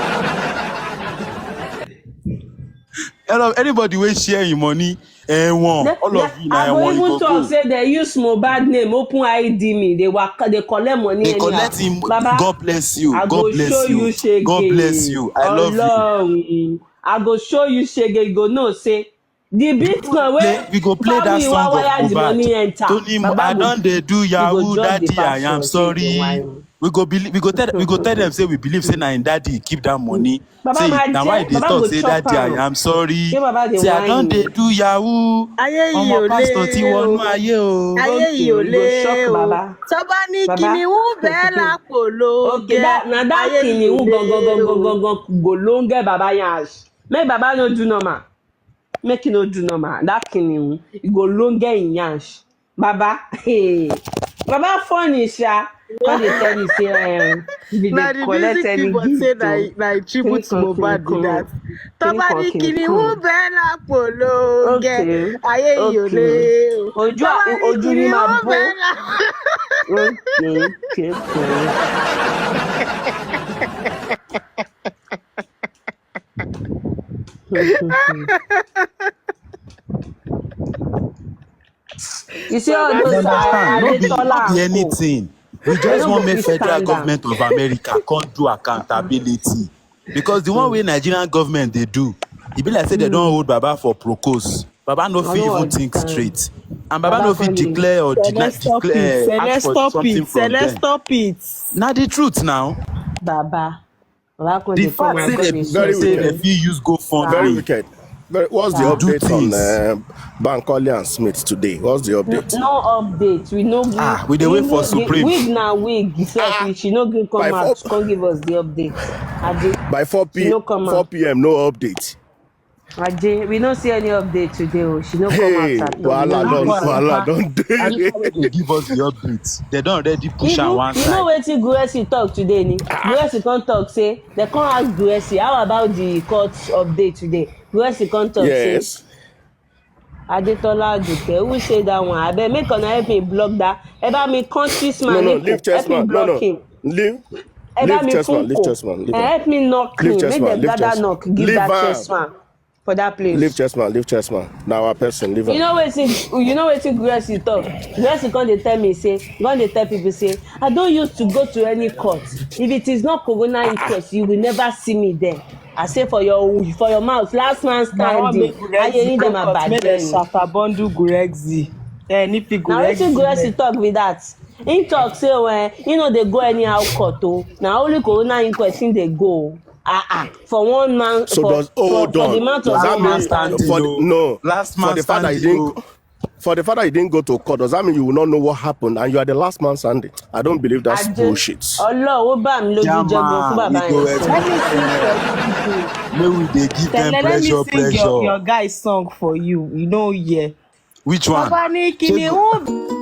Anybody wey share im money, all of you I na go you even go talk go. say they use Mohbad name open ID me, they collect money They anyhow. collect him. Baba, God bless you. I God go show bless you you. God bless shege. you. I love you. Ọlọ́run, I go show you shege. You go know say the Bitcoin We go play before that we song of wire the Mohbad. money enter. Tony, I Baba go, don't dey do you go Yahoo, drop the daddy. I am password say you dey sorry. whine. We go believe. We go tell them say we believe say na in daddy keep that money. Baba Say ma now why jẹ́, they Baba talk go say chop daddy am. I am sorry. Say Baba dey Say I whine don't dey me. do Yahoo. Ayé Pastor ti yìí ò wọnú lé ayé o. o. Ayé Okay, yìí ò you go shock lé o. Baba. Tó bá ní Baba. kìnìún bẹ́ẹ̀ lápò ló Okay, gẹ. that Ayé yìí ò kiniun lé o. go long get Baba yansh. Make Baba no do normal. Make you no do normal. That kiniun, it go long get in yansh. Baba, hey. Baba funny, sha. Come they tell me say, if you Na dey the collect music any keyboard say gift, oh. na tribute to Mohbad be that. Tó Kini bá kan, ní kini kìnìún kan. bẹ́ẹ̀ lápò ló gẹ. Okay, Ayé yìí ò lé okay. o. Tó bá ní Ojú yín máa kìnìún bó. bẹ́ẹ̀ lápò. Okay, okay. You see all You those understand? No Adetola be and co. anything. We They just no go want make fit federal stand am. government of America come do accountability. Because the one way Nigerian government they do, e be like say they don't hold Baba for procos. Baba no I fit no even think understand. straight. And Baba Baba no fit come dey. declare or Sele stop it. ask Sele for stop something it. from Sele them. stop it. Now the truth now. Baba come The dey come fact and say come they dey believe Very swear say wicked. they say, fit use Very GoFundMe wicked. What's the to do update on things. Bankole and Smith today? What's the update? no update. We no gree. We dey wait for Even the Supreme. wig na wig sef. She no gree By come 4 out come give us the update. Ade, by 4 she p no come 4 out. p.m. no update. Ade, we no see any update today. Oh, she no come out Hey, at all. We no How gree far see. wahala don't Aduka dey. wey dey give us the updates. They don't already push am Even one you know side. wetin Guesi talk today ni. Guesi come talk say they come ask Guesi how about the court update today. Guesi come talk say Yes. Adetola Aduke who say that one abeg make una help me block that. Ẹ bá mi countries man No, Nico leave help me Chessman. No, block no. him. Leave Ẹ bá leave mi Chessman. fún Leave kò. Chessman. Leave him. Help me knock Leave him make Chessman. dem Leave gather Chess. knock give Leave that him. chess man for that Leave place. Chessman. Leave Chessman. Now our person. Leave him. You know wetin Guesi talk. Guesi come dey tell me say come dey tell people say I don use to go to any court. If it is not corona inquest you will never see me there. I say for your mouth last man Na wan standing make ayé Gurexy yín go dem court make dem àbàjẹ́ ni. shatter bundle Gurexy. Ní fi Na wetin Gurexy Guesi lẹ̀. talk be that. Him talk say he no dey go anyhow court o. Na only corona inquest him dey go o. For one man So does hold for the on. mouth of Does that Last one man man mean standing. standing, for the, oh. no Last for man the fact that standing, oh. for the fact that he didn't go to court? Does that mean you will not know what happened and you are the last man standing? I don't believe that's Ajé bullshit. Ọlọ́run ó bà mí lójú jẹ́ gan fún Jama, we bàbá go yẹn sẹ́. Let me expose sing for them. you people. May we dey give them Sele, let me pressure, sing your pressure. guy song for you. You know, yeah. Which Tó one? bá ní Shey go- kìnìún